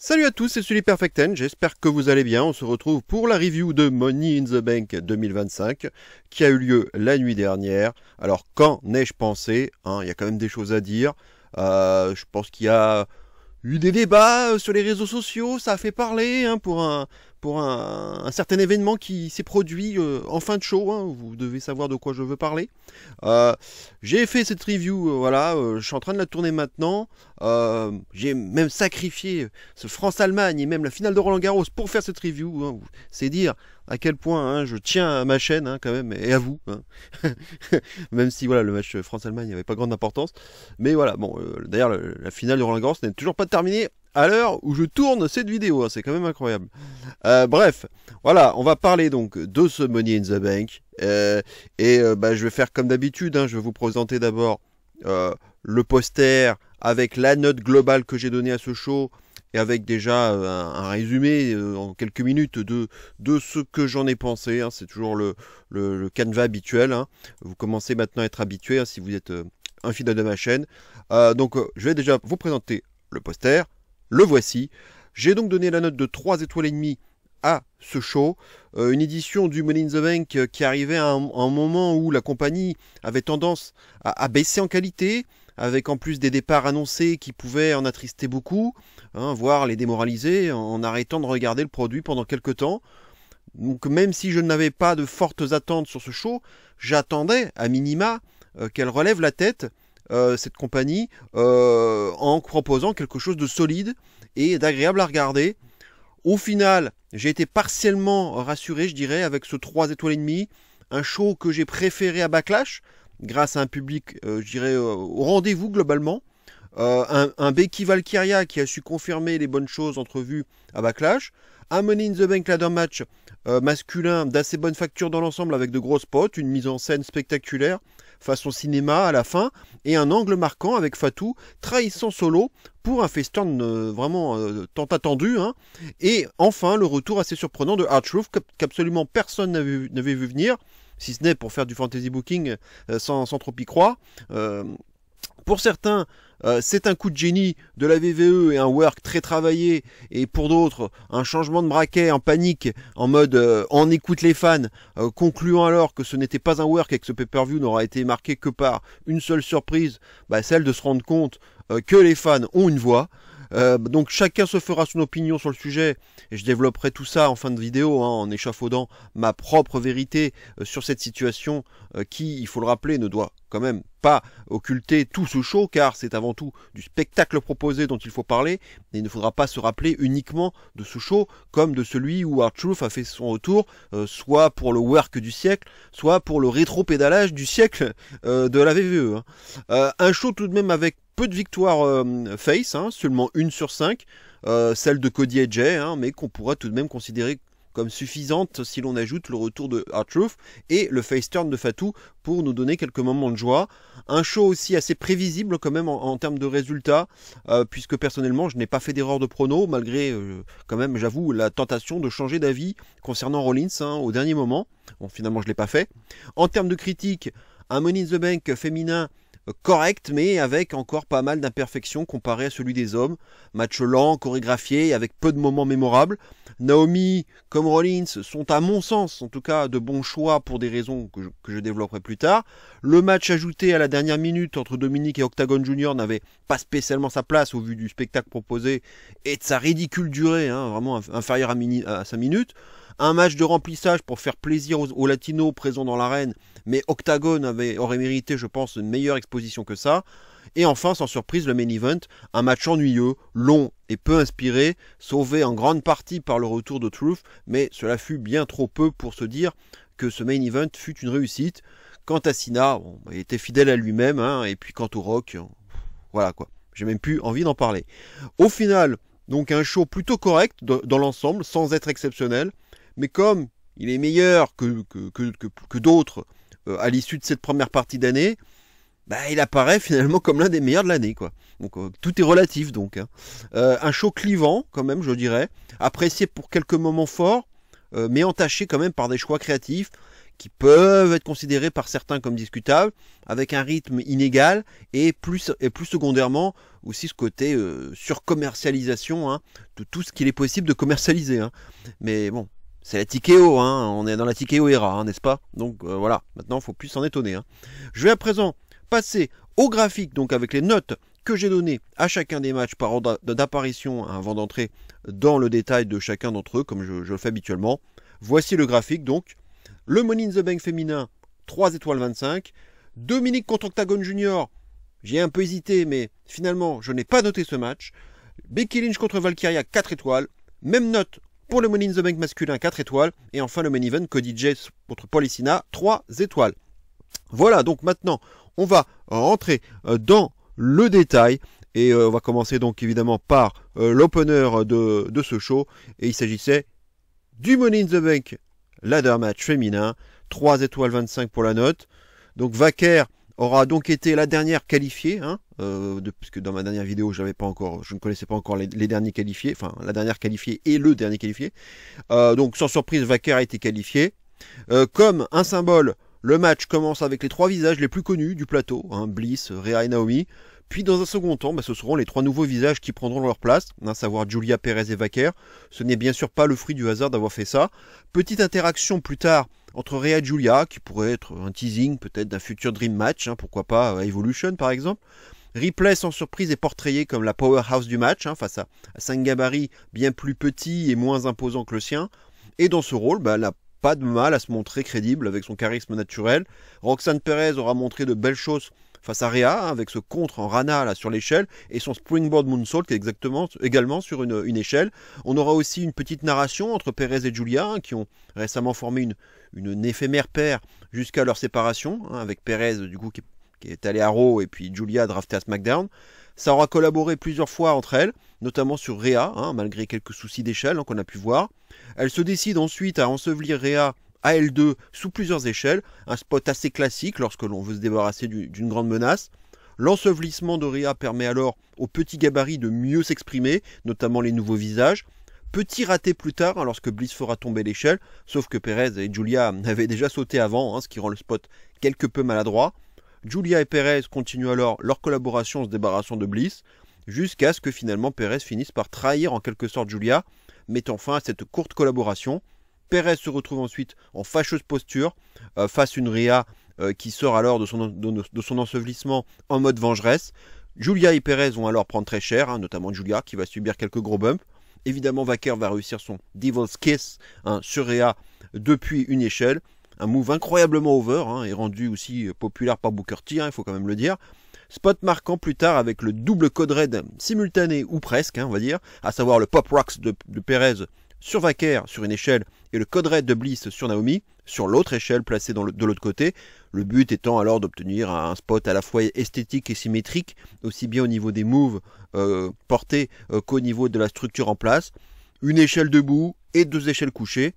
Salut à tous, c'est Sully Perfect Ten, j'espère que vous allez bien. On se retrouve pour la review de Money in the Bank 2025 qui a eu lieu la nuit dernière. Alors qu'en ai-je pensé, il y a quand même des choses à dire. Je pense qu'il y a eu des débats sur les réseaux sociaux, ça a fait parler pour un certain événement qui s'est produit en fin de show. Vous devez savoir de quoi je veux parler. J'ai fait cette review, voilà, je suis en train de la tourner maintenant. J'ai même sacrifié ce France-Allemagne et même la finale de Roland-Garros pour faire cette review. C'est dire à quel point je tiens à ma chaîne quand même, et à vous. Même si voilà, le match France-Allemagne n'avait pas grande importance. Mais voilà, bon, d'ailleurs la finale de Roland-Garros n'est toujours pas terminée à l'heure où je tourne cette vidéo. C'est quand même incroyable. Bref, voilà, on va parler donc de ce Money in the Bank. Je vais faire comme d'habitude, je vais vous présenter d'abord le poster avec la note globale que j'ai donnée à ce show et avec déjà un résumé en quelques minutes de ce que j'en ai pensé. C'est toujours le canevas habituel. Vous commencez maintenant à être habitué si vous êtes un fidèle de ma chaîne. Donc je vais déjà vous présenter le poster. Le voici. J'ai donc donné la note de 3 étoiles et demie à ce show, une édition du Money in the Bank qui arrivait à un moment où la compagnie avait tendance à baisser en qualité, avec en plus des départs annoncés qui pouvaient en attrister beaucoup, voire les démoraliser en arrêtant de regarder le produit pendant quelques temps. Donc même si je n'avais pas de fortes attentes sur ce show, j'attendais à minima qu'elle relève la tête, cette compagnie, en proposant quelque chose de solide et d'agréable à regarder. Au final, j'ai été partiellement rassuré, je dirais, avec ce 3 étoiles et demie, un show que j'ai préféré à Backlash, grâce à un public, je dirais, au rendez-vous globalement. Un Becky Valkyria qui a su confirmer les bonnes choses entrevues à Backlash. Un Money in the Bank ladder match masculin d'assez bonne facture dans l'ensemble avec de gros spots, une mise en scène spectaculaire façon cinéma à la fin et un angle marquant avec Fatou trahissant Solo pour un face turn vraiment tant attendu. Et enfin le retour assez surprenant de R-Truth qu'absolument personne n'avait vu venir, si ce n'est pour faire du fantasy booking sans trop y croire. Pour certains, c'est un coup de génie de la VVE et un work très travaillé, et pour d'autres, un changement de braquet en panique, en mode on écoute les fans, concluant alors que ce n'était pas un work et que ce pay-per-view n'aura été marqué que par une seule surprise, celle de se rendre compte que les fans ont une voix. Donc chacun se fera son opinion sur le sujet et je développerai tout ça en fin de vidéo en échafaudant ma propre vérité sur cette situation qui, il faut le rappeler, ne doit quand même pas occulter tout ce show car c'est avant tout du spectacle proposé dont il faut parler et il ne faudra pas se rappeler uniquement de ce show comme de celui où R-Truth a fait son retour soit pour le work du siècle soit pour le rétro-pédalage du siècle de la VVE. Un show tout de même avec peu de victoires face, seulement 1 sur 5, celle de Cody et Jay, mais qu'on pourra tout de même considérer comme suffisante si l'on ajoute le retour de R-Truth et le face turn de Fatou pour nous donner quelques moments de joie. Un show aussi assez prévisible quand même en termes de résultats, puisque personnellement je n'ai pas fait d'erreur de prono, malgré quand même j'avoue la tentation de changer d'avis concernant Rollins au dernier moment. Bon, finalement je ne l'ai pas fait. En termes de critique, un Money in the Bank féminin correct, mais avec encore pas mal d'imperfections comparé à celui des hommes. Match lent, chorégraphié, avec peu de moments mémorables. Naomi, comme Rollins, sont à mon sens, en tout cas, de bons choix pour des raisons que je développerai plus tard. Le match ajouté à la dernière minute entre Dominic et Octagon Jr. n'avait pas spécialement sa place au vu du spectacle proposé et de sa ridicule durée, vraiment inférieure à 5 minutes. Un match de remplissage pour faire plaisir aux latinos présents dans l'arène, mais Octagon aurait mérité, je pense, une meilleure exposition que ça. Et enfin, sans surprise, le main event, un match ennuyeux, long et peu inspiré, sauvé en grande partie par le retour de Truth, mais cela fut bien trop peu pour se dire que ce main event fut une réussite. Quant à Cena, il était fidèle à lui-même, et puis quant au Rock, voilà quoi, j'ai même plus envie d'en parler. Au final, donc un show plutôt correct dans l'ensemble, sans être exceptionnel, mais comme il est meilleur que d'autres à l'issue de cette première partie d'année, il apparaît finalement comme l'un des meilleurs de l'année, quoi. Donc tout est relatif donc. Un show clivant quand même, je dirais, apprécié pour quelques moments forts, mais entaché quand même par des choix créatifs qui peuvent être considérés par certains comme discutables, avec un rythme inégal et plus secondairement aussi ce côté surcommercialisation hein, de tout ce qu'il est possible de commercialiser. Hein. Mais bon, c'est la TKO, hein, on est dans la TKO era, hein, n'est-ce pas? Donc voilà, maintenant il faut plus s'en étonner. Hein. Je vais à présent passer au graphique, donc avec les notes que j'ai données à chacun des matchs par ordre d'apparition avant d'entrer dans le détail de chacun d'entre eux, comme je le fais habituellement. Voici le graphique donc. Le Money in the Bank féminin, 3 étoiles 25. Dominique contre Octagon Junior, j'ai un peu hésité, mais finalement, je n'ai pas noté ce match. Becky Lynch contre Valkyria, 4 étoiles. Même note pour le Money in the Bank masculin, 4 étoiles. Et enfin, le main event, Cody Jace contre Policina, 3 étoiles. Voilà, donc maintenant, on va rentrer dans le détail. Et on va commencer donc évidemment par l'opener de ce show. Et il s'agissait du Money in the Bank ladder match féminin. 3 étoiles 25 pour la note. Donc Vaquer aura donc été la dernière qualifiée, hein, puisque dans ma dernière vidéo je ne connaissais pas encore les derniers qualifiés, enfin la dernière qualifiée et le dernier qualifié. Donc sans surprise, Vaquer a été qualifié. Comme un symbole, le match commence avec les 3 visages les plus connus du plateau, hein, Bliss, Rhea et Naomi. Puis dans un second temps, ce seront les 3 nouveaux visages qui prendront leur place, à savoir Julia, Perez et Vaquer. Ce n'est bien sûr pas le fruit du hasard d'avoir fait ça. Petite interaction plus tard entre Rhea et Julia, qui pourrait être un teasing peut-être d'un futur Dream Match, hein, pourquoi pas Evolution par exemple. Ripley sans surprise est portrayé comme la powerhouse du match, hein, face à 5 gabarits bien plus petits et moins imposants que le sien. Et dans ce rôle, elle n'a pas de mal à se montrer crédible avec son charisme naturel. Roxanne Perez aura montré de belles choses face à Rhea, hein, avec ce contre en Rana là, sur l'échelle, et son Springboard Moonsault également sur une échelle. On aura aussi une petite narration entre Perez et Julia, hein, qui ont récemment formé une éphémère paire jusqu'à leur séparation, hein, avec Perez du coup qui est allé à Raw et puis Julia drafté à SmackDown. Ça aura collaboré plusieurs fois entre elles, notamment sur Rhea, hein, malgré quelques soucis d'échelle hein, qu'on a pu voir. Elle se décide ensuite à ensevelir Rhea à L2 sous plusieurs échelles, un spot assez classique lorsque l'on veut se débarrasser d'une grande menace. L'ensevelissement de Rhea permet alors aux petits gabarits de mieux s'exprimer, notamment les nouveaux visages. Petit raté plus tard, hein, lorsque Bliss fera tomber l'échelle, sauf que Perez et Julia avaient déjà sauté avant, hein, ce qui rend le spot quelque peu maladroit. Julia et Perez continuent alors leur collaboration en se débarrassant de Bliss, jusqu'à ce que finalement Perez finisse par trahir en quelque sorte Julia, mettant fin à cette courte collaboration. Perez se retrouve ensuite en fâcheuse posture face à une Rhea qui sort alors de son ensevelissement en mode vengeresse. Julia et Perez vont alors prendre très cher, hein, notamment Julia qui va subir quelques gros bumps. Évidemment, Vaquer va réussir son Devil's Kiss hein, sur Rhea depuis une échelle. Un move incroyablement over hein, et rendu aussi populaire par Booker T, hein, il faut quand même le dire. Spot marquant plus tard avec le double code red simultané ou presque, hein, on va dire, à savoir le Pop Rocks de Perez sur Vaquer sur une échelle et le code red de Bliss sur Naomi sur l'autre échelle placée de l'autre côté. Le but étant alors d'obtenir un spot à la fois esthétique et symétrique, aussi bien au niveau des moves portés qu'au niveau de la structure en place. Une échelle debout et 2 échelles couchées.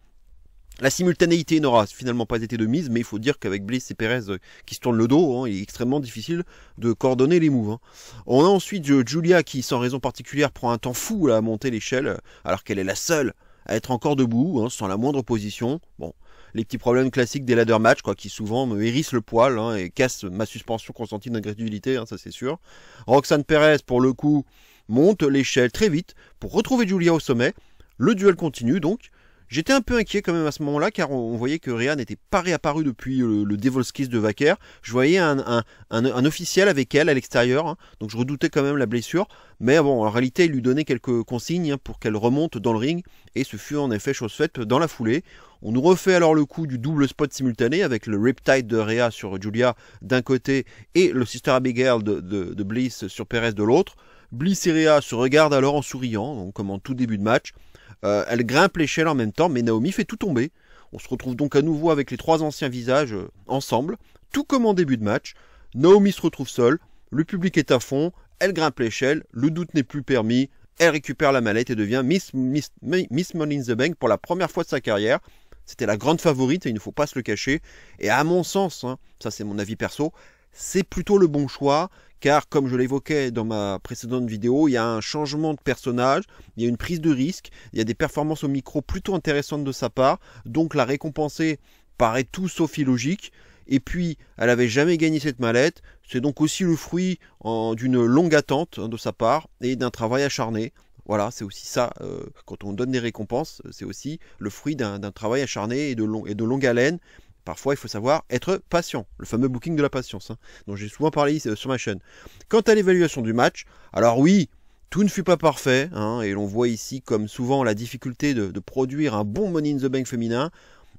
La simultanéité n'aura finalement pas été de mise, mais il faut dire qu'avec Bliss et Perez qui se tournent le dos, hein, il est extrêmement difficile de coordonner les moves. Hein. On a ensuite Julia qui, sans raison particulière, prend un temps fou là, à monter l'échelle, alors qu'elle est la seule à être encore debout, hein, sans la moindre opposition. Bon, les petits problèmes classiques des ladder match, quoi, qui souvent me hérissent le poil hein, et cassent ma suspension consentie d'incrédulité, hein, ça c'est sûr. Roxanne Perez, pour le coup, monte l'échelle très vite pour retrouver Julia au sommet. Le duel continue donc. J'étais un peu inquiet quand même à ce moment-là, car on voyait que Rhea n'était pas réapparue depuis le Devil's Kiss de Vaquer. Je voyais un officiel avec elle à l'extérieur, hein, donc je redoutais quand même la blessure. Mais bon, en réalité, il lui donnait quelques consignes hein, pour qu'elle remonte dans le ring, et ce fut en effet chose faite dans la foulée. On nous refait alors le coup du double spot simultané, avec le Riptide de Rhea sur Julia d'un côté, et le Sister Abigail de Bliss sur Perez de l'autre. Bliss et Rhea se regardent alors en souriant, donc comme en tout début de match. Elle grimpe l'échelle en même temps, mais Naomi fait tout tomber. On se retrouve donc à nouveau avec les 3 anciens visages ensemble, tout comme en début de match. Naomi se retrouve seule, le public est à fond, elle grimpe l'échelle, le doute n'est plus permis, elle récupère la mallette et devient Miss Money in the Bank pour la première fois de sa carrière. C'était la grande favorite et il ne faut pas se le cacher. Et à mon sens, hein, ça c'est mon avis perso, c'est plutôt le bon choix, car comme je l'évoquais dans ma précédente vidéo, il y a un changement de personnage, il y a une prise de risque, il y a des performances au micro plutôt intéressantes de sa part, donc la récompenser paraît tout sauf illogique. Et puis, elle n'avait jamais gagné cette mallette. C'est donc aussi le fruit d'une longue attente de sa part et d'un travail acharné. Voilà, c'est aussi ça, quand on donne des récompenses, c'est aussi le fruit d'un travail acharné et de longue haleine. Parfois, il faut savoir être patient, le fameux booking de la patience, dont j'ai souvent parlé sur ma chaîne. Quant à l'évaluation du match, alors oui, tout ne fut pas parfait, et l'on voit ici, comme souvent, la difficulté de produire un bon Money in the Bank féminin.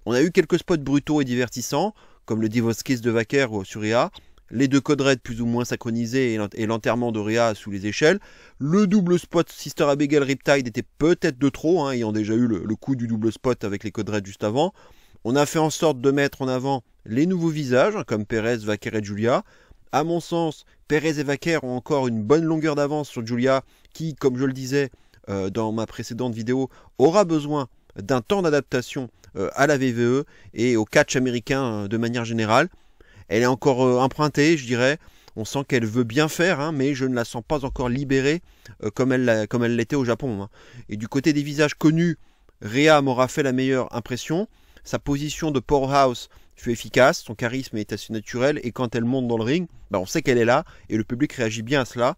On a eu quelques spots brutaux et divertissants, comme le Divorce Kiss de Wacker sur Rhea, les deux codes raids plus ou moins synchronisés et l'enterrement de Rhea sous les échelles. Le double spot Sister Abigail Riptide était peut-être de trop, ayant déjà eu le coup du double spot avec les codes raids juste avant. On a fait en sorte de mettre en avant les nouveaux visages, comme Perez, Wacker et Julia. À mon sens, Perez et Wacker ont encore une bonne longueur d'avance sur Julia, qui, comme je le disais dans ma précédente vidéo, aura besoin d'un temps d'adaptation à la VVE et au catch américain de manière générale. Elle est encore empruntée, je dirais. On sent qu'elle veut bien faire, mais je ne la sens pas encore libérée comme elle l'était au Japon. Et du côté des visages connus, Rhea m'aura fait la meilleure impression. Sa position de powerhouse fut efficace, son charisme est assez naturel et quand elle monte dans le ring, on sait qu'elle est là et le public réagit bien à cela.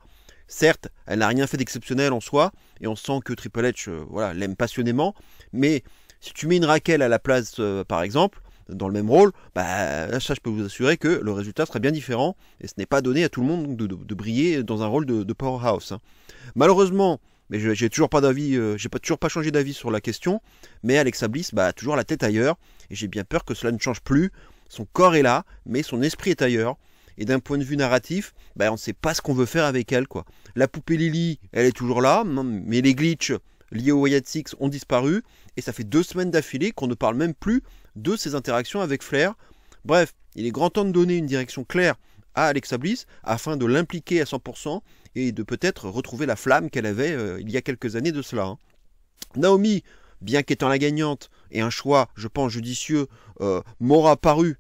Certes, elle n'a rien fait d'exceptionnel en soi et on sent que Triple H l'aime passionnément, mais si tu mets une Raquel à la place, par exemple, dans le même rôle, ça je peux vous assurer que le résultat sera bien différent et ce n'est pas donné à tout le monde de briller dans un rôle de powerhouse. Malheureusement, mais j'ai toujours pas d'avis, toujours pas changé d'avis sur la question, mais Alexa Bliss a toujours la tête ailleurs et j'ai bien peur que cela ne change plus. Son corps est là, mais son esprit est ailleurs. Et d'un point de vue narratif, on ne sait pas ce qu'on veut faire avec elle, quoi. La poupée Lily, elle est toujours là, mais les glitches liés au Wyatt Six ont disparu et ça fait 2 semaines d'affilée qu'on ne parle même plus de ses interactions avec Flair. Bref, il est grand temps de donner une direction claire à Alexa Bliss afin de l'impliquer à 100% et de peut-être retrouver la flamme qu'elle avait il y a quelques années de cela. Naomi, bien qu'étant la gagnante et un choix, je pense, judicieux, m'aura paru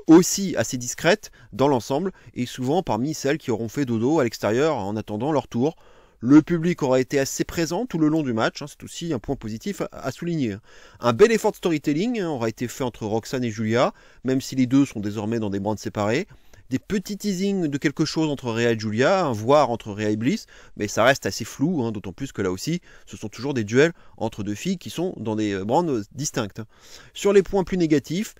aussi assez discrète dans l'ensemble et souvent parmi celles qui auront fait dodo à l'extérieur en attendant leur tour. Le public aura été assez présent tout le long du match, c'est aussi un point positif à souligner. Un bel effort de storytelling aura été fait entre Roxanne et Julia, même si les deux sont désormais dans des brands séparés. Des petits teasings de quelque chose entre Rhea et Julia, voire entre Rhea et Bliss, mais ça reste assez flou, d'autant plus que là aussi, ce sont toujours des duels entre deux filles qui sont dans des brands distinctes. Sur les points plus négatifs,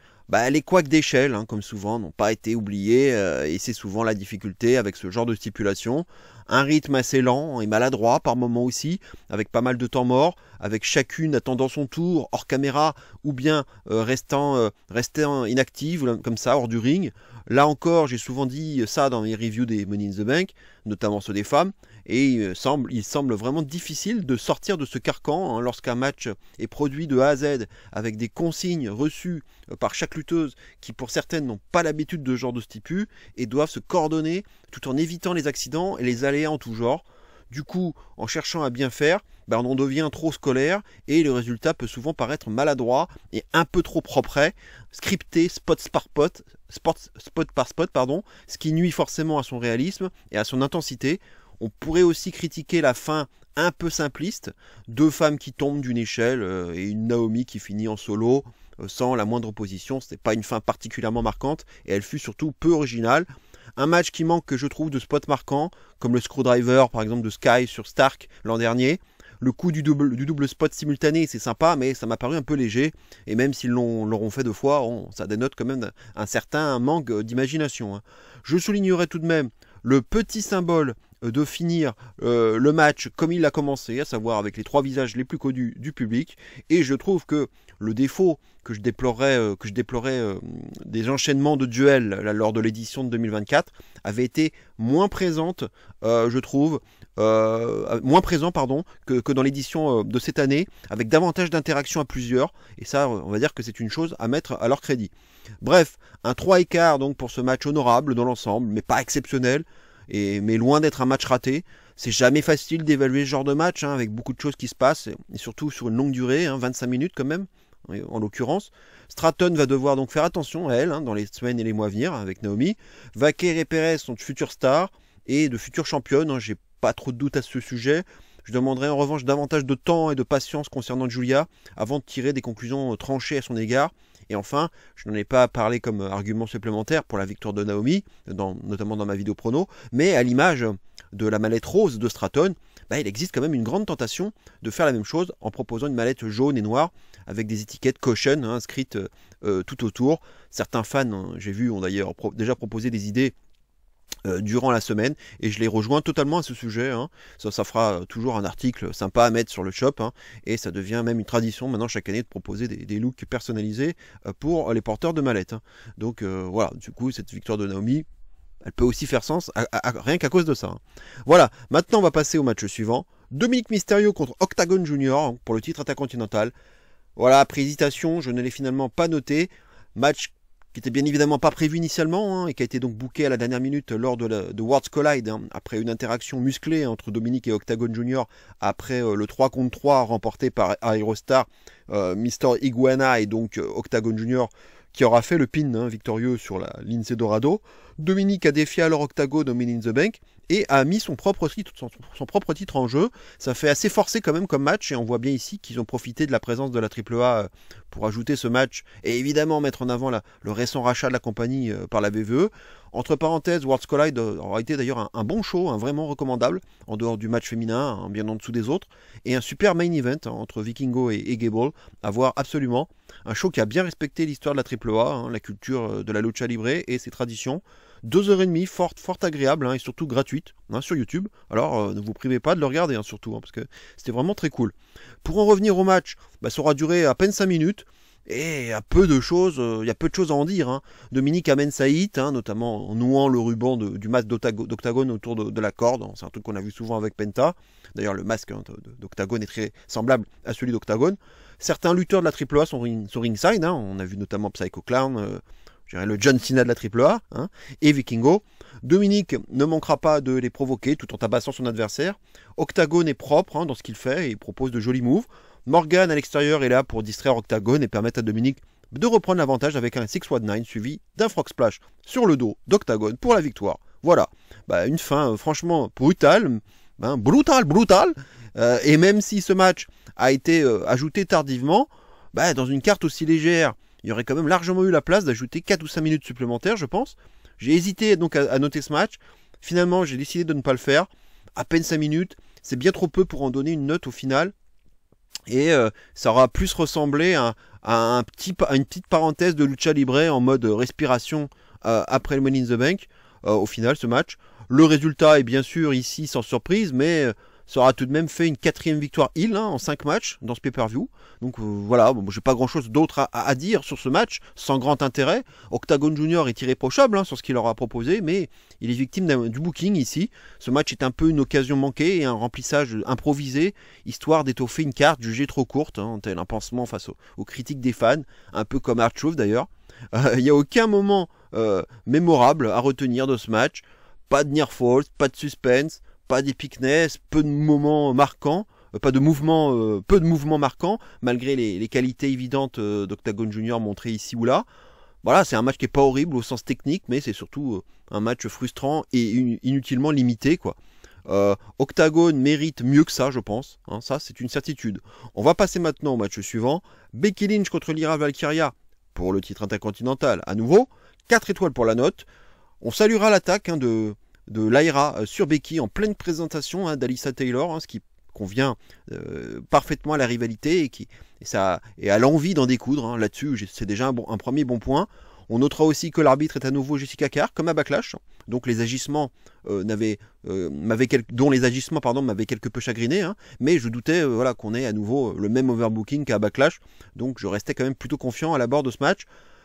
les couacs d'échelle, comme souvent, n'ont pas été oubliés, et c'est souvent la difficulté avec ce genre de stipulation. Un rythme assez lent et maladroit par moments aussi, avec pas mal de temps mort, avec chacune attendant son tour hors caméra, ou bien restant inactive, comme ça, hors du ring. Là encore, j'ai souvent dit ça dans mes reviews des Money in the Bank, notamment ceux des femmes, et il semble vraiment difficile de sortir de ce carcan lorsqu'un match est produit de A à Z avec des consignes reçues par chaque lutteuse qui pour certaines n'ont pas l'habitude de ce genre de stipu et doivent se coordonner tout en évitant les accidents et les aléas en tout genre. Du coup, en cherchant à bien faire, on en devient trop scolaire et le résultat peut souvent paraître maladroit et un peu trop propre, scripté spot par spot, ce qui nuit forcément à son réalisme et à son intensité. On pourrait aussi critiquer la fin un peu simpliste, 2 femmes qui tombent d'une échelle et une Naomi qui finit en solo sans la moindre opposition. Ce n'est pas une fin particulièrement marquante et elle fut surtout peu originale. Un match qui manque, je trouve, de spots marquants, comme le screwdriver par exemple de Sky sur Stark l'an dernier. Le coup du double spot simultané, c'est sympa, mais ça m'a paru un peu léger. Et même s'ils l'auront fait 2 fois, ça dénote quand même un certain manque d'imagination. Je soulignerai tout de même le petit symbole de finir le match comme il a commencé, à savoir avec les 3 visages les plus connus du public. Et je trouve que le défaut que je déplorais des enchaînements de duels lors de l'édition de 2024 avait été moins présente, je trouve, que dans l'édition de cette année, avec davantage d'interactions à plusieurs. Et ça, on va dire que c'est une chose à mettre à leur crédit. Bref, un 3/4 donc pour ce match honorable dans l'ensemble, mais pas exceptionnel. Mais loin d'être un match raté. C'est jamais facile d'évaluer ce genre de match, avec beaucoup de choses qui se passent, et surtout sur une longue durée, 25 minutes quand même, en l'occurrence. Stratton va devoir donc faire attention à elle, dans les semaines et les mois à venir, avec Naomi. Wacker et Perez sont de futures stars, et de futures championnes, j'ai pas trop de doute à ce sujet. Je demanderai en revanche davantage de temps et de patience concernant Julia, avant de tirer des conclusions tranchées à son égard. Et enfin, je n'en ai pas parlé comme argument supplémentaire pour la victoire de Naomi, notamment dans ma vidéo prono, mais à l'image de la mallette rose de Stratton, il existe quand même une grande tentation de faire la même chose en proposant une mallette jaune et noire avec des étiquettes caution inscrites tout autour. Certains fans, j'ai vu, ont d'ailleurs déjà proposé des idées durant la semaine, et je les rejoins totalement à ce sujet. Ça fera toujours un article sympa à mettre sur le shop, et ça devient même une tradition maintenant chaque année de proposer des looks personnalisés pour les porteurs de mallettes. Donc voilà, du coup cette victoire de Naomi, elle peut aussi faire sens rien qu'à cause de ça. Voilà, maintenant on va passer au match suivant. Dominic Mysterio contre Octagon Junior pour le titre intercontinental. Voilà, après hésitation, je ne l'ai finalement pas noté. Match qui était bien évidemment pas prévu initialement, et qui a été donc booké à la dernière minute lors de Worlds Collide, après une interaction musclée entre Dominic et Octagon Junior, après le 3 contre 3 remporté par Aerostar, Mr. Iguana et donc Octagon Junior, qui aura fait le pin victorieux sur la Lince Dorado. Dominic a défié alors Octagon au Money in the Bank et a mis son propre titre en jeu. Ça fait assez forcé quand même comme match, et on voit bien ici qu'ils ont profité de la présence de la AAA pour ajouter ce match et évidemment mettre en avant le récent rachat de la compagnie par la WWE. Entre parenthèses, Worlds Collide aura été d'ailleurs un bon show, vraiment recommandable, en dehors du match féminin, bien en dessous des autres, et un super main event entre Vikingo et Gable, à voir absolument. Un show qui a bien respecté l'histoire de la AAA, la culture de la lucha libre et ses traditions. 2h30, fort agréable, et surtout gratuite sur YouTube. Alors ne vous privez pas de le regarder, surtout, parce que c'était vraiment très cool. Pour en revenir au match, ça aura duré à peine 5 minutes. Et il y a peu de choses à en dire. Dominic amène sa hit, notamment en nouant le ruban du masque d'Octagon autour de la corde. C'est un truc qu'on a vu souvent avec Penta. D'ailleurs, le masque d'Octagon est très semblable à celui d'Octagon. Certains lutteurs de la AAA sont ringside. On a vu notamment Psycho Clown, le John Cena de la AAA, et Vikingo. Dominic ne manquera pas de les provoquer tout en tabassant son adversaire. Octagon est propre dans ce qu'il fait et il propose de jolis moves. Morgan à l'extérieur est là pour distraire Octagon et permettre à Dominic de reprendre l'avantage avec un 619 suivi d'un frog splash sur le dos d'Octagon pour la victoire. Voilà, une fin franchement brutale, brutal. Et même si ce match a été ajouté tardivement, dans une carte aussi légère, il y aurait quand même largement eu la place d'ajouter 4 ou 5 minutes supplémentaires, je pense. J'ai hésité donc à noter ce match. Finalement, j'ai décidé de ne pas le faire. À peine 5 minutes, c'est bien trop peu pour en donner une note au final. Et ça aura plus ressemblé à une petite parenthèse de lucha libre en mode respiration après le Money in the Bank. Au final, ce match. Le résultat est bien sûr ici sans surprise, mais ça aura tout de même fait une 4e victoire heel en 5 matchs dans ce pay-per-view. Donc voilà, j'ai pas grand chose d'autre à dire sur ce match, sans grand intérêt. Octagon Junior est irréprochable sur ce qu'il leur a proposé, mais il est victime du booking ici. Ce match est un peu une occasion manquée et un remplissage improvisé, histoire d'étoffer une carte jugée trop courte, tel un pansement face aux critiques des fans, un peu comme R-Truth d'ailleurs. Il n'y a aucun moment mémorable à retenir de ce match. Pas de near falls, pas de suspense, pas d'épicness, peu de moments marquants, peu de mouvements marquants, malgré les qualités évidentes d'Octagon Junior montrées ici ou là. Voilà, c'est un match qui n'est pas horrible au sens technique, mais c'est surtout un match frustrant et inutilement limité, quoi. Octagon mérite mieux que ça, je pense. Ça, c'est une certitude. On va passer maintenant au match suivant. Becky Lynch contre Lyra Valkyria pour le titre intercontinental. À nouveau, 4 étoiles pour la note. On saluera l'attaque de Lyra sur Becky en pleine présentation d'Alyssa Taylor, ce qui convient parfaitement à la rivalité et à l'envie d'en découdre. Là-dessus, c'est déjà un premier bon point. On notera aussi que l'arbitre est à nouveau Jessica Carr, comme à Backlash, donc les agissements m'avaient quelque peu chagriné, mais je doutais qu'on ait à nouveau le même overbooking qu'à Backlash, donc je restais quand même plutôt confiant à l'abord de ce match.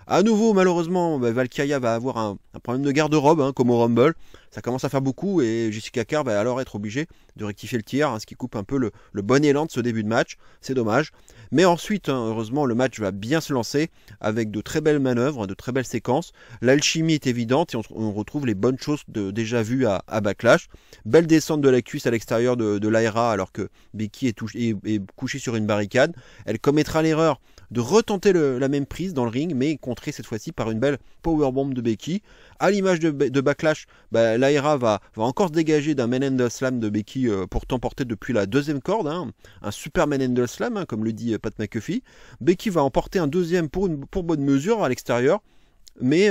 À nouveau, malheureusement, Valkyria va avoir un problème de garde-robe, comme au Rumble. Ça commence à faire beaucoup et Jessica Carr va alors être obligée de rectifier le tir, ce qui coupe un peu le bon élan de ce début de match. C'est dommage. Mais ensuite, heureusement, le match va bien se lancer avec de très belles manœuvres, de très belles séquences. L'alchimie est évidente et on retrouve les bonnes choses déjà vues à Backlash. Belle descente de la cuisse à l'extérieur de Lyra alors que Becky est couchée sur une barricade. Elle commettra l'erreur de retenter la même prise dans le ring, mais contré cette fois-ci par une belle powerbomb de Becky. À l'image de Backlash, Lyra va encore se dégager d'un main handle slam de Becky, pourtant porté depuis la deuxième corde, hein, un super main handle slam, hein, comme le dit Pat McAfee. Becky va emporter un deuxième pour bonne mesure à l'extérieur, mais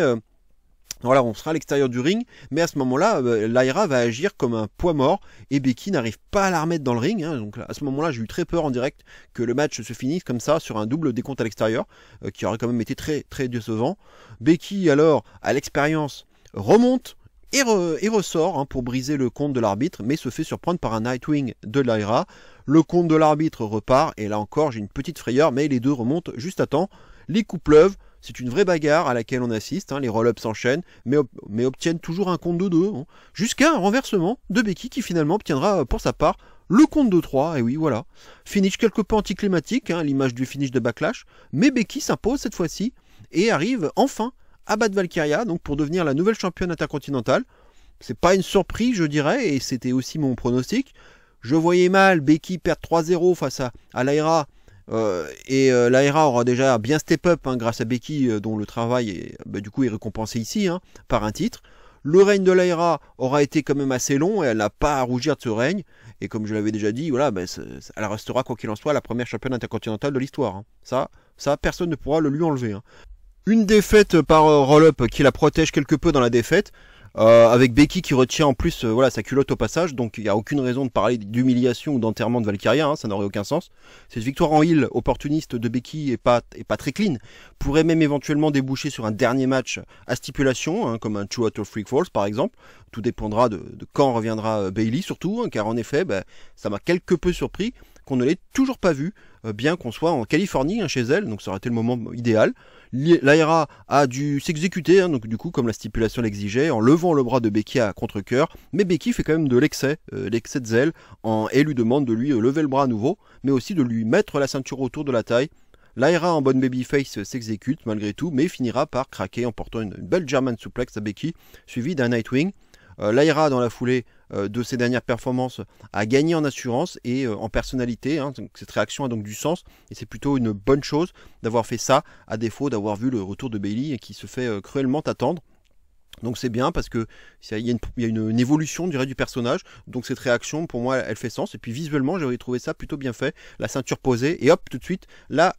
voilà, on sera à l'extérieur du ring, mais à ce moment-là, Lyra va agir comme un poids mort et Becky n'arrive pas à la remettre dans le ring. Hein, donc à ce moment-là, j'ai eu très peur en direct que le match se finisse comme ça sur un double décompte à l'extérieur, qui aurait quand même été très très décevant. Becky, alors, à l'expérience, remonte et ressort hein, pour briser le compte de l'arbitre, mais se fait surprendre par un Nightwing de Lyra. Le compte de l'arbitre repart et là encore, j'ai une petite frayeur, mais les deux remontent juste à temps. Les coups pleuvent. C'est une vraie bagarre à laquelle on assiste, hein, les roll-ups s'enchaînent, mais obtiennent toujours un compte de 2, hein, jusqu'à un renversement de Becky qui finalement obtiendra pour sa part le compte de 3, et oui voilà. Finish quelque peu anticlimatique, hein, l'image du finish de Backlash, mais Becky s'impose cette fois-ci et arrive enfin à battre Valkyria, donc pour devenir la nouvelle championne intercontinentale. C'est pas une surprise je dirais, et c'était aussi mon pronostic. Je voyais mal Becky perdre 3-0 face à Lyra, Lyra aura déjà bien step up hein, grâce à Becky dont le travail est, du coup est récompensé ici hein, par un titre. Le règne de Lyra aura été quand même assez long et elle n'a pas à rougir de ce règne. Et comme je l'avais déjà dit, voilà, elle restera quoi qu'il en soit la première championne intercontinentale de l'histoire. Hein. Ça, personne ne pourra le lui enlever. Hein. Une défaite par roll-up qui la protège quelque peu dans la défaite. Avec Becky qui retient en plus voilà, sa culotte au passage, donc il n'y a aucune raison de parler d'humiliation ou d'enterrement de Valkyria, hein, ça n'aurait aucun sens. Cette victoire en heel opportuniste de Becky est pas très clean, pourrait même éventuellement déboucher sur un dernier match à stipulation, hein, comme un 2 out of 3 falls par exemple. Tout dépendra de quand reviendra Bayley surtout, hein, car en effet ça m'a quelque peu surpris qu'on ne l'ait toujours pas vu, bien qu'on soit en Californie hein, chez elle, donc ça aurait été le moment idéal. Lyra a dû s'exécuter, hein, donc du coup comme la stipulation l'exigeait, en levant le bras de Becky à contre-cœur, mais Becky fait quand même de l'excès de zèle, et lui demande de lui lever le bras à nouveau, mais aussi de lui mettre la ceinture autour de la taille. Lyra en bonne babyface s'exécute malgré tout, mais finira par craquer en portant une belle German suplex à Becky, suivie d'un Nightwing. Lyra, dans la foulée de ses dernières performances, a gagné en assurance et en personnalité. Hein, cette réaction a donc du sens et c'est plutôt une bonne chose d'avoir fait ça, à défaut d'avoir vu le retour de Bayley qui se fait cruellement attendre. Donc c'est bien parce que il y a une évolution du personnage, donc cette réaction pour moi elle fait sens, et puis visuellement j'avais trouvé ça plutôt bien fait, la ceinture posée et hop tout de suite la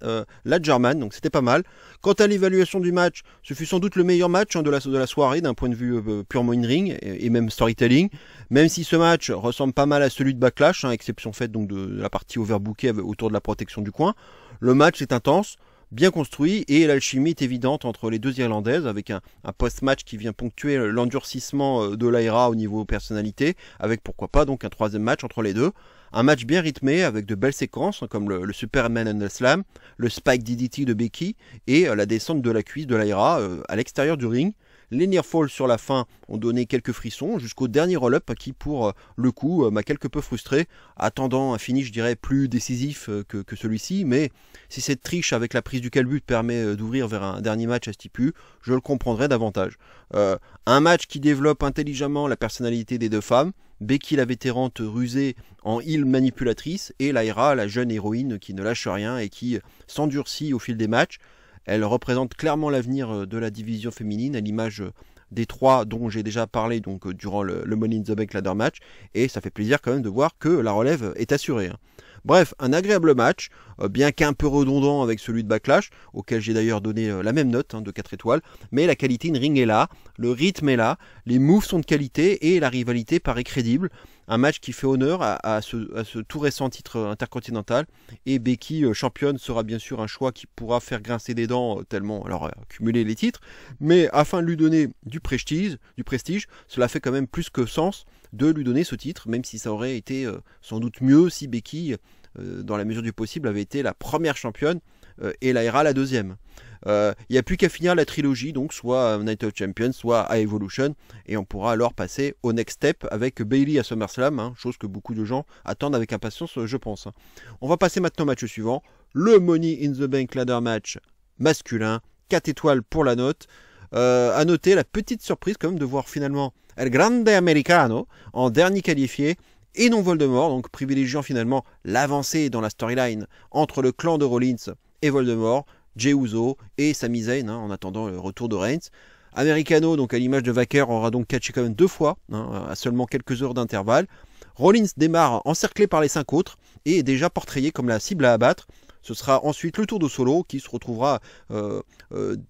German, donc c'était pas mal. Quant à l'évaluation du match, ce fut sans doute le meilleur match hein, de la soirée d'un point de vue purement in-ring et même storytelling, même si ce match ressemble pas mal à celui de Backlash, hein, exception faite donc de la partie overbookée autour de la protection du coin. Le match est intense, bien construit, et l'alchimie est évidente entre les deux Irlandaises, avec un post-match qui vient ponctuer l'endurcissement de Lyra au niveau personnalité, avec pourquoi pas donc un troisième match entre les deux. Un match bien rythmé, avec de belles séquences, comme le Superman and the Slam, le Spike DDT de Becky, et la descente de la cuisse de Lyra à l'extérieur du ring. Les near falls sur la fin ont donné quelques frissons, jusqu'au dernier roll-up qui, pour le coup, m'a quelque peu frustré, attendant un finish, je dirais, plus décisif que celui-ci, mais si cette triche avec la prise du calbut permet d'ouvrir vers un dernier match à stipu, je le comprendrai davantage. Un match qui développe intelligemment la personnalité des deux femmes, Becky la vétérante rusée en heel manipulatrice, et Lyra la jeune héroïne qui ne lâche rien et qui s'endurcit au fil des matchs. Elle représente clairement l'avenir de la division féminine, à l'image des trois dont j'ai déjà parlé donc, durant le Money in the Bank ladder match, et ça fait plaisir quand même de voir que la relève est assurée. Hein. Bref, un agréable match, bien qu'un peu redondant avec celui de Backlash, auquel j'ai d'ailleurs donné la même note hein, de 4 étoiles, mais la qualité in ring est là, le rythme est là, les moves sont de qualité et la rivalité paraît crédible. Un match qui fait honneur à ce tout récent titre intercontinental, et Becky championne sera bien sûr un choix qui pourra faire grincer des dents tellement elle aura accumulé les titres, mais afin de lui donner du prestige, cela fait quand même plus que sens de lui donner ce titre, même si ça aurait été sans doute mieux si Becky, dans la mesure du possible, avait été la première championne et Lyra la deuxième. Il n'y a plus qu'à finir la trilogie, donc soit Night of Champions, soit à Evolution, et on pourra alors passer au next step avec Bayley à SummerSlam, hein, chose que beaucoup de gens attendent avec impatience, je pense. Hein. On va passer maintenant au match suivant, le Money in the Bank ladder match masculin, 4 étoiles pour la note. À noter la petite surprise quand même de voir finalement El Grande Americano en dernier qualifié, et non Voldemort, donc privilégiant finalement l'avancée dans la storyline entre le clan de Rollins et Voldemort. Jey Uso et Sami Zayn en attendant le retour de Reigns. Americano, donc à l'image de Wacker, aura donc catché quand même 2 fois, à seulement quelques heures d'intervalle. Rollins démarre encerclé par les 5 autres et est déjà portrayé comme la cible à abattre. Ce sera ensuite le tour de Solo qui se retrouvera,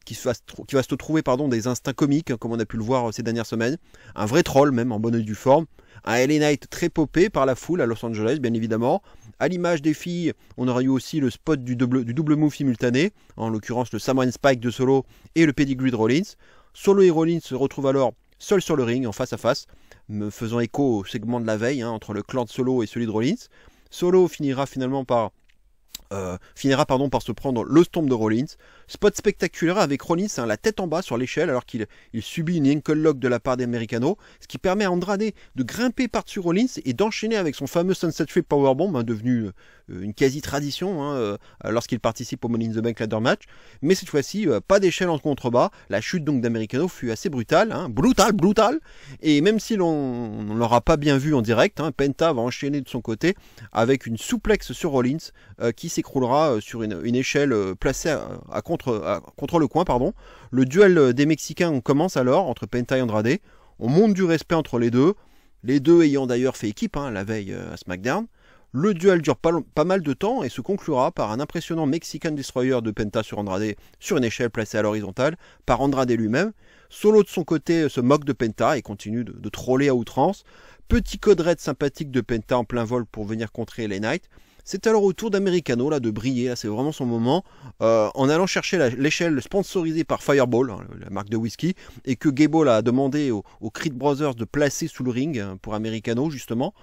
qui va se trouver des instincts comiques, comme on a pu le voir ces dernières semaines. Un vrai troll même, en bonne et due forme. Un LA Knight très popé par la foule à Los Angeles, bien évidemment. À l'image des filles, on aura eu aussi le spot du double move simultané, en l'occurrence le Samoan Spike de Solo et le pedigree de Rollins. Solo et Rollins se retrouvent alors seuls sur le ring, en face à face, me faisant écho au segment de la veille, entre le clan de Solo et celui de Rollins. Solo finira finalement par se prendre le stomp de Rollins. Spot spectaculaire avec Rollins la tête en bas sur l'échelle alors qu'il subit une ankle lock de la part des Americanos, ce qui permet à Andrade de grimper par-dessus Rollins et d'enchaîner avec son fameux Sunset Flip Powerbomb, devenu une quasi-tradition lorsqu'il participe au Money in the Bank Ladder Match. Mais cette fois-ci, pas d'échelle en contrebas. La chute donc d'Americano fut assez brutale, brutal. Et même si l'on ne l'aura pas bien vu en direct, Penta va enchaîner de son côté avec une souplexe sur Rollins qui s'écroulera sur une échelle placée contre le coin. Le duel des Mexicains commence alors entre Penta et Andrade. On monte du respect entre les deux ayant d'ailleurs fait équipe la veille à SmackDown. Le duel dure pas mal de temps et se conclura par un impressionnant Mexican Destroyer de Penta sur Andrade sur une échelle placée à l'horizontale par Andrade lui-même. Solo de son côté se moque de Penta et continue de troller à outrance. Petit code red sympathique de Penta en plein vol pour venir contrer LA Knight. C'est alors au tour d'Americano de briller, c'est vraiment son moment, en allant chercher l'échelle sponsorisée par Fireball, la marque de whisky, et que Gable a demandé aux Creed Brothers de placer sous le ring pour Americano justement.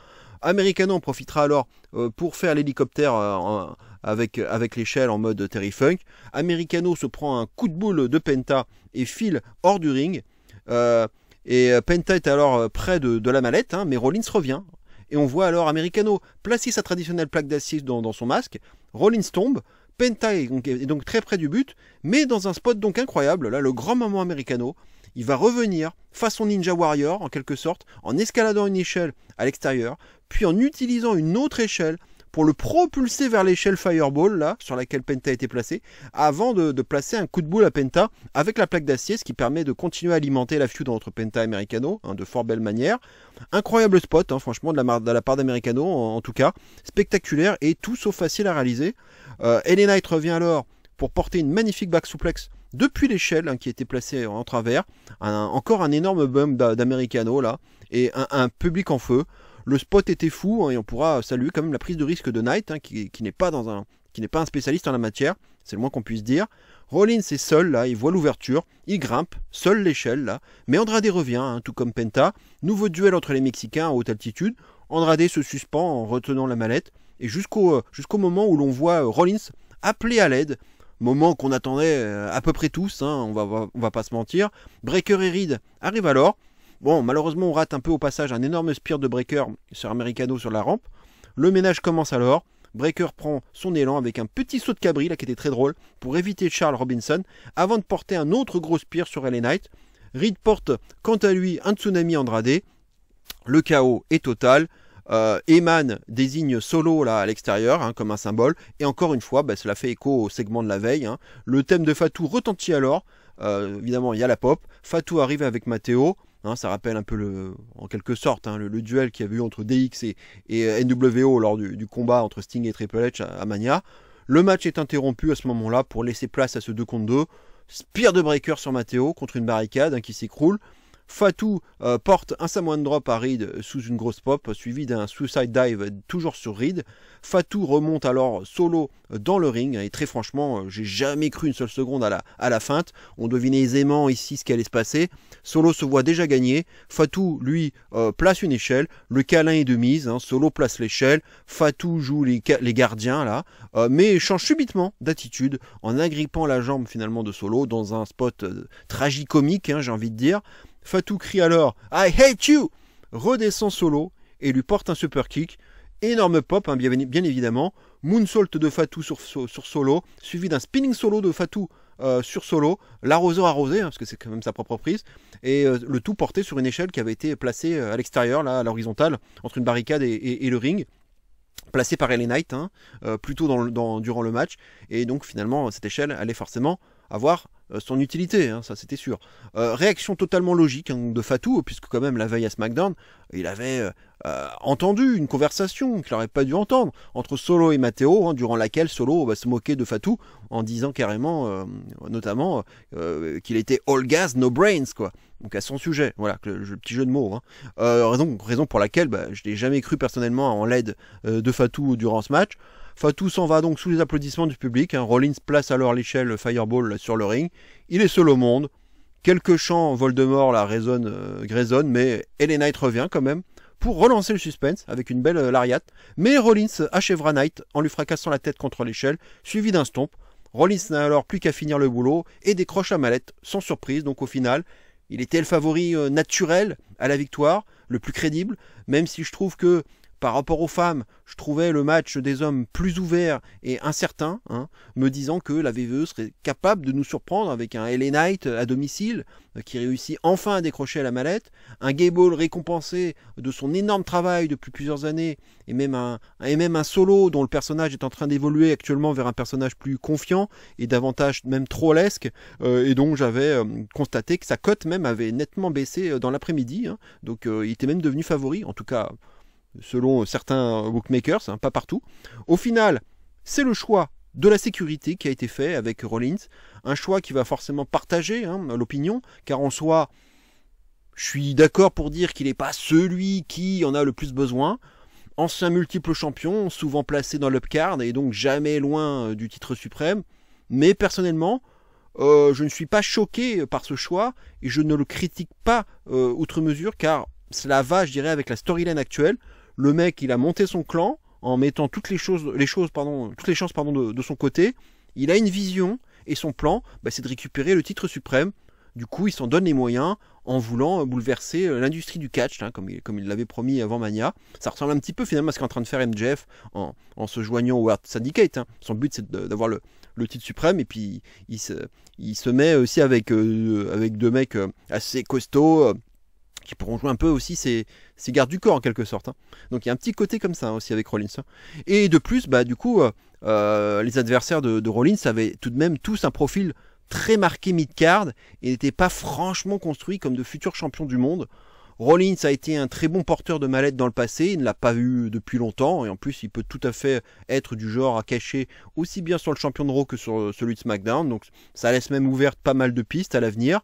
Americano en profitera alors pour faire l'hélicoptère avec l'échelle en mode Terry Funk. Americano se prend un coup de boule de Penta et file hors du ring. Et Penta est alors près de la mallette, mais Rollins revient. Et on voit alors Americano placer sa traditionnelle plaque d'acier dans son masque. Rollins tombe. Penta est donc très près du but, mais dans un spot donc incroyable. Là, le grand moment Americano. Il va revenir façon Ninja Warrior, en quelque sorte, en escaladant une échelle à l'extérieur, puis en utilisant une autre échelle pour le propulser vers l'échelle Fireball, là, sur laquelle Penta a été placé, avant de placer un coup de boule à Penta avec la plaque d'acier, ce qui permet de continuer à alimenter la feud entre Penta et Americano, de fort belle manière. Incroyable spot, franchement, de la part d'Americano, en tout cas. Spectaculaire et tout sauf facile à réaliser. LA Knight revient alors pour porter une magnifique back suplex depuis l'échelle qui était placée en travers. Encore un énorme bump d'Americano là, et un public en feu. Le spot était fou et on pourra saluer quand même la prise de risque de Knight qui n'est pas un spécialiste en la matière, c'est le moins qu'on puisse dire. Rollins est seul là, il voit l'ouverture, il grimpe, seul l'échelle là, mais Andrade revient, tout comme Penta. Nouveau duel entre les Mexicains à haute altitude. Andrade se suspend en retenant la mallette et jusqu'au moment où l'on voit Rollins appeler à l'aide. Moment qu'on attendait à peu près tous, on va pas se mentir. Breaker et Reed arrivent alors. Bon, malheureusement, on rate un peu au passage un énorme spear de Breaker sur Americano sur la rampe. Le ménage commence alors. Breaker prend son élan avec un petit saut de cabri, là, qui était très drôle, pour éviter Charles Robinson, avant de porter un autre gros spear sur LA Knight. Reed porte, quant à lui, un tsunami Andrade. Le chaos est total. Eman désigne Solo là à l'extérieur comme un symbole et encore une fois cela fait écho au segment de la veille. Le thème de Fatou retentit alors, évidemment il y a la pop. Fatou arrive avec Matteo, ça rappelle un peu en quelque sorte le duel qu'il y avait eu entre DX et NWO lors du combat entre Sting et Triple H à Mania. Le match est interrompu à ce moment là pour laisser place à ce 2 contre 2. Spear de Breaker sur Matteo contre une barricade qui s'écroule. Fatou porte un Samoan Drop à Reed sous une grosse pop, suivi d'un Suicide Dive toujours sur Reed. Fatou remonte alors Solo dans le ring, et très franchement, j'ai jamais cru une seule seconde à la feinte. On devinait aisément ici ce qui allait se passer. Solo se voit déjà gagner. Fatou, lui, place une échelle. Le câlin est de mise. Solo place l'échelle. Fatou joue les gardiens, là, mais change subitement d'attitude en agrippant la jambe finalement de Solo dans un spot tragicomique, j'ai envie de dire. Fatou crie alors « I hate you !» redescend Solo et lui porte un super kick. Énorme pop, bien évidemment. Moonsault de Fatou sur Solo, suivi d'un spinning solo de Fatou sur Solo. L'arroseur arrosé, parce que c'est quand même sa propre prise. Et le tout porté sur une échelle qui avait été placée à l'extérieur, là, à l'horizontale, entre une barricade et le ring. placé par LA Knight, plus tôt durant le match, et donc finalement cette échelle allait forcément avoir son utilité, ça c'était sûr. Réaction totalement logique de Fatou, puisque quand même la veille à SmackDown, il avait entendu une conversation qu'il n'aurait pas dû entendre entre Solo et Matteo, durant laquelle Solo se moquait de Fatou en disant carrément, notamment, qu'il était all gas, no brains, quoi. Donc à son sujet, voilà, le petit jeu de mots. Raison pour laquelle je n'ai jamais cru personnellement en l'aide de Fatou durant ce match. Fatou s'en va donc sous les applaudissements du public. Rollins place alors l'échelle Fireball sur le ring. Il est seul au monde. Quelques chants Voldemort là grésonnent, mais LA Knight revient quand même pour relancer le suspense avec une belle lariat. Mais Rollins achèvera Knight en lui fracassant la tête contre l'échelle, suivi d'un stomp. Rollins n'a alors plus qu'à finir le boulot et décroche la mallette sans surprise. Donc au final, il était le favori naturel à la victoire, le plus crédible, même si je trouve que par rapport aux femmes, je trouvais le match des hommes plus ouvert et incertain, me disant que la VVE serait capable de nous surprendre avec un LA Knight à domicile qui réussit enfin à décrocher la mallette, un Gable récompensé de son énorme travail depuis plusieurs années, et même un Solo dont le personnage est en train d'évoluer actuellement vers un personnage plus confiant et davantage même trollesque, et donc j'avais constaté que sa cote même avait nettement baissé dans l'après-midi, donc il était même devenu favori, en tout cas selon certains bookmakers, pas partout. Au final, c'est le choix de la sécurité qui a été fait avec Rollins, un choix qui va forcément partager l'opinion, car en soi, je suis d'accord pour dire qu'il n'est pas celui qui en a le plus besoin. Ancien multiple champion, souvent placé dans l'upcard et donc jamais loin du titre suprême, mais personnellement, je ne suis pas choqué par ce choix et je ne le critique pas outre mesure, car cela va, je dirais, avec la storyline actuelle. Le mec, il a monté son clan en mettant toutes les chances de son côté. Il a une vision et son plan, c'est de récupérer le titre suprême. Du coup, il s'en donne les moyens en voulant bouleverser l'industrie du catch, comme il l'avait promis avant Mania. Ça ressemble un petit peu finalement à ce qu'est en train de faire MJF en se joignant au World Syndicate. Son but, c'est d'avoir le titre suprême, et puis il se met aussi avec deux mecs assez costauds, qui pourront jouer un peu aussi ces gardes du corps en quelque sorte. Donc il y a un petit côté comme ça aussi avec Rollins. Et de plus, du coup, les adversaires de Rollins avaient tout de même tous un profil très marqué mid-card et n'étaient pas franchement construits comme de futurs champions du monde. Rollins a été un très bon porteur de mallette dans le passé, il ne l'a pas vu depuis longtemps, et en plus il peut tout à fait être du genre à cacher aussi bien sur le champion de Raw que sur celui de SmackDown, donc ça laisse même ouverte pas mal de pistes à l'avenir.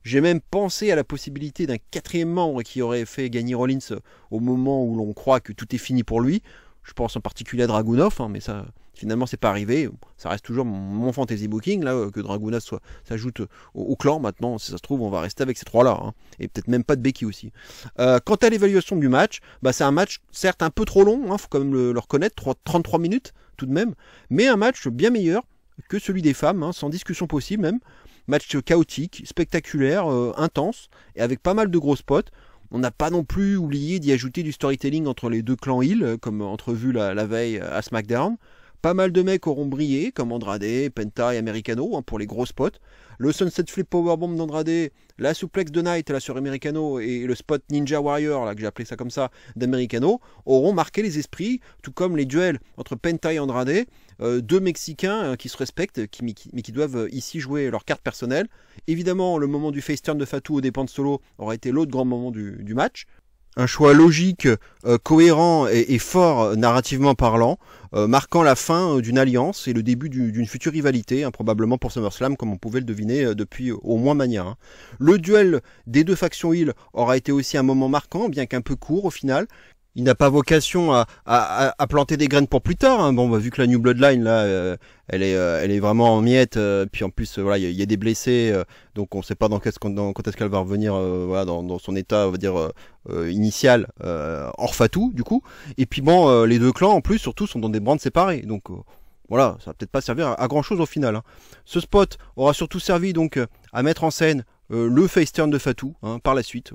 J'ai même pensé à la possibilité d'un 4e membre qui aurait fait gagner Rollins au moment où l'on croit que tout est fini pour lui. Je pense en particulier à Dragunov, mais ça, finalement, c'est pas arrivé. Ça reste toujours mon fantasy booking, là, que Dragunov s'ajoute au clan. Maintenant, si ça se trouve, on va rester avec ces trois-là. Et peut-être même pas de Becky aussi. Quant à l'évaluation du match, c'est un match, certes, un peu trop long, faut quand même le reconnaître, 33 minutes tout de même, mais un match bien meilleur que celui des femmes, sans discussion possible même. Match chaotique, spectaculaire, intense, et avec pas mal de gros spots. On n'a pas non plus oublié d'y ajouter du storytelling entre les deux clans Hill, comme entrevu la veille à SmackDown. Pas mal de mecs auront brillé, comme Andrade, Penta et Americano, pour les gros spots. Le Sunset Flip Powerbomb d'Andrade, la souplex de Knight là sur Americano et le spot Ninja Warrior, là, que j'ai appelé ça comme ça, d'Americano, auront marqué les esprits, tout comme les duels entre Penta et Andrade, deux Mexicains qui se respectent, mais qui doivent ici jouer leur carte personnelle. Évidemment, le moment du face turn de Fatou aux dépens de Solo aura été l'autre grand moment du match. Un choix logique, cohérent et fort narrativement parlant, marquant la fin d'une alliance et le début d'une future rivalité, probablement pour SummerSlam, comme on pouvait le deviner depuis au moins Mania. Le duel des deux factions Hill aura été aussi un moment marquant, bien qu'un peu court au final. Il n'a pas vocation à planter des graines pour plus tard. Vu que la New Bloodline là, elle est vraiment en miettes. Puis en plus, voilà, il y a des blessés, donc on ne sait pas quand est-ce qu'elle va revenir, dans son état, on va dire initial, hors Fatou du coup. Et puis les deux clans en plus, surtout, sont dans des brands séparés. Donc voilà, ça va peut-être pas servir à grand chose au final. Ce spot aura surtout servi donc à mettre en scène le face turn de Fatou par la suite,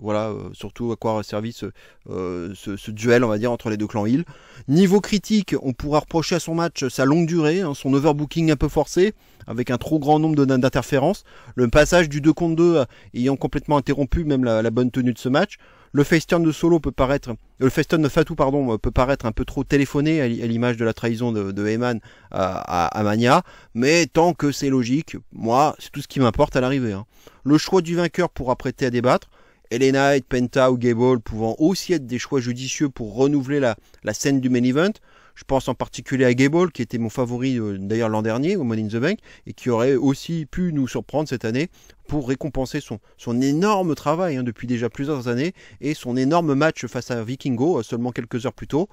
surtout à quoi aura servi ce duel, on va dire, entre les deux clans Hill. Niveau critique, on pourra reprocher à son match sa longue durée, son overbooking un peu forcé, avec un trop grand nombre d'interférences, le passage du 2 contre 2 ayant complètement interrompu même la bonne tenue de ce match, Le face turn de Solo peut paraître, le face turn de Fatou pardon, peut paraître un peu trop téléphoné à l'image de la trahison de Heyman à Mania, mais tant que c'est logique, moi c'est tout ce qui m'importe à l'arrivée. Hein. Le choix du vainqueur pourra prêter à débattre. LA Knight, Penta ou Gable pouvant aussi être des choix judicieux pour renouveler la scène du main event. Je pense en particulier à Gable, qui était mon favori d'ailleurs l'an dernier au Money in the Bank, et qui aurait aussi pu nous surprendre cette année pour récompenser son énorme travail hein, depuis déjà plusieurs années, et son énorme match face à Vikingo seulement quelques heures plus tôt.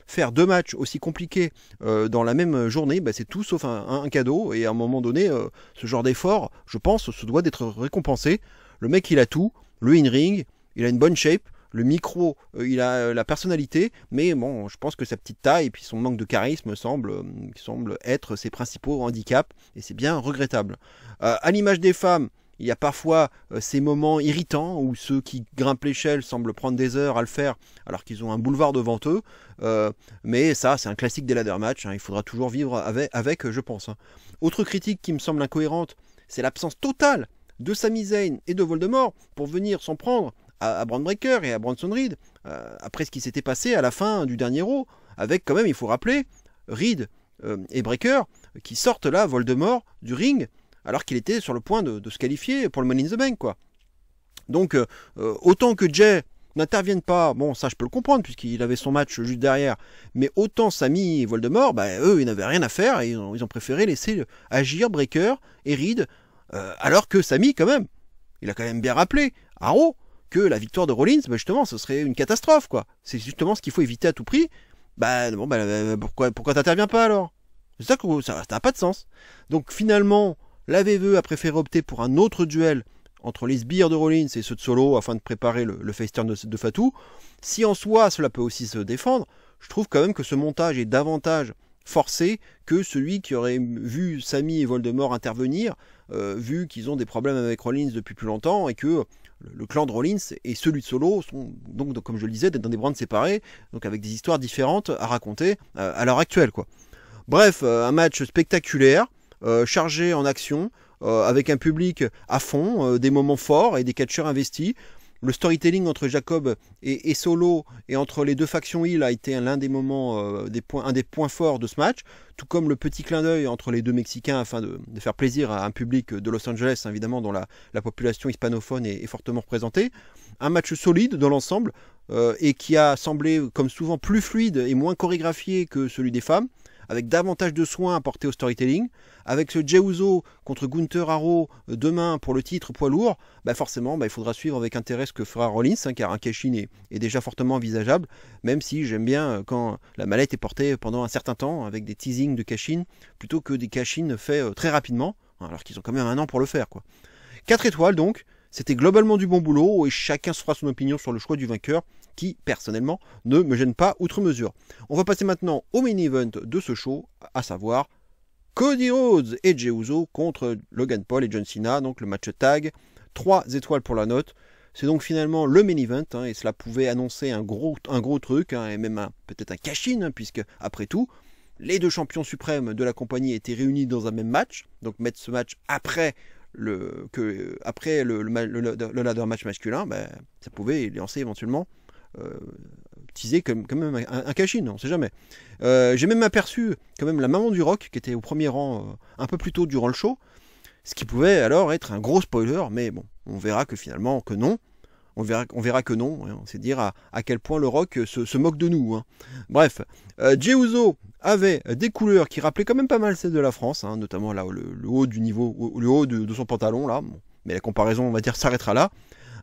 Faire 2 matchs aussi compliqués dans la même journée, bah, c'est tout sauf un cadeau, et à un moment donné, ce genre d'effort, je pense, se doit d'être récompensé. Le mec, il a tout, le in-ring, il a une bonne shape, le micro, il a la personnalité, mais bon, je pense que sa petite taille et puis son manque de charisme semble être ses principaux handicaps, et c'est bien regrettable. À l'image des femmes, il y a parfois ces moments irritants où ceux qui grimpent l'échelle semblent prendre des heures à le faire alors qu'ils ont un boulevard devant eux, mais ça c'est un classique des ladder match, hein, il faudra toujours vivre avec je pense. Hein. Autre critique qui me semble incohérente, c'est l'absence totale de Sami Zayn et de Voldemort pour venir s'en prendre à Bron Breakker et à Bronson Reed, après ce qui s'était passé à la fin du dernier Raw, avec quand même, il faut rappeler, Reed et Breakker qui sortent là, Voldemort, du ring, alors qu'il était sur le point de se qualifier pour le Money in the Bank, quoi. Donc, autant que Jay n'intervienne pas, bon, ça je peux le comprendre, puisqu'il avait son match juste derrière, mais autant Sami et Voldemort, bah, eux, ils n'avaient rien à faire, et ils ont préféré laisser agir Breakker et Reed, alors que Sami, quand même, il a quand même bien rappelé à Raw que la victoire de Rollins, bah justement, ce serait une catastrophe, quoi. C'est justement ce qu'il faut éviter à tout prix. Bah, bon, bah, pourquoi t'interviens pas alors? C'est ça que ça n'a pas de sens. Donc finalement, la VVE a préféré opter pour un autre duel entre les sbires de Rollins et ceux de Solo afin de préparer le face turn de Fatou. Si en soi, cela peut aussi se défendre, je trouve quand même que ce montage est davantage forcé que celui qui aurait vu Sami et Voldemort intervenir, vu qu'ils ont des problèmes avec Rollins depuis plus longtemps et que le clan de Rollins et celui de Solo sont donc comme je le disais, dans des brands séparés, donc avec des histoires différentes à raconter à l'heure actuelle, quoi. Bref, un match spectaculaire, chargé en action, avec un public à fond, des moments forts et des catcheurs investis. Le storytelling entre Jacob et Solo et entre les deux factions heel a été l'un des moments, un des points forts de ce match, tout comme le petit clin d'œil entre les deux Mexicains afin de faire plaisir à un public de Los Angeles, évidemment, dont la population hispanophone est fortement représentée. Un match solide dans l'ensemble et qui a semblé, comme souvent, plus fluide et moins chorégraphié que celui des femmes, avec davantage de soins apportés au storytelling, avec ce Jey Uso contre Gunther Haro demain pour le titre poids lourd, bah forcément il faudra suivre avec intérêt ce que fera Rollins, hein, car un cash-in est déjà fortement envisageable, même si j'aime bien quand la mallette est portée pendant un certain temps, avec des teasings de cash-in, plutôt que des cash-in faits très rapidement, alors qu'ils ont quand même 1 an pour le faire, quoi. 4 étoiles donc, c'était globalement du bon boulot, et chacun se fera son opinion sur le choix du vainqueur, qui, personnellement, ne me gêne pas outre mesure. On va passer maintenant au main event de ce show, à savoir Cody Rhodes et Jey Uso contre Logan Paul et John Cena, donc le match tag, 3 étoiles pour la note. C'est donc finalement le main event, hein, et cela pouvait annoncer un gros truc, hein, et même peut-être un cash-in, hein, puisque, après tout, les deux champions suprêmes de la compagnie étaient réunis dans un même match, donc mettre ce match après le ladder match masculin, bah, ça pouvait lancer éventuellement teaser quand même un cash-in, on sait jamais. J'ai même aperçu quand même la maman du Rock qui était au premier rang un peu plus tôt durant le show, ce qui pouvait alors être un gros spoiler, mais bon, on verra que finalement que non. On verra que non, hein, c'est dire à quel point le Rock se moque de nous. Hein. Bref, Jey Uso avait des couleurs qui rappelaient quand même pas mal celles de la France, hein, notamment là, le haut du niveau, le haut de son pantalon là, bon, mais la comparaison on va dire s'arrêtera là.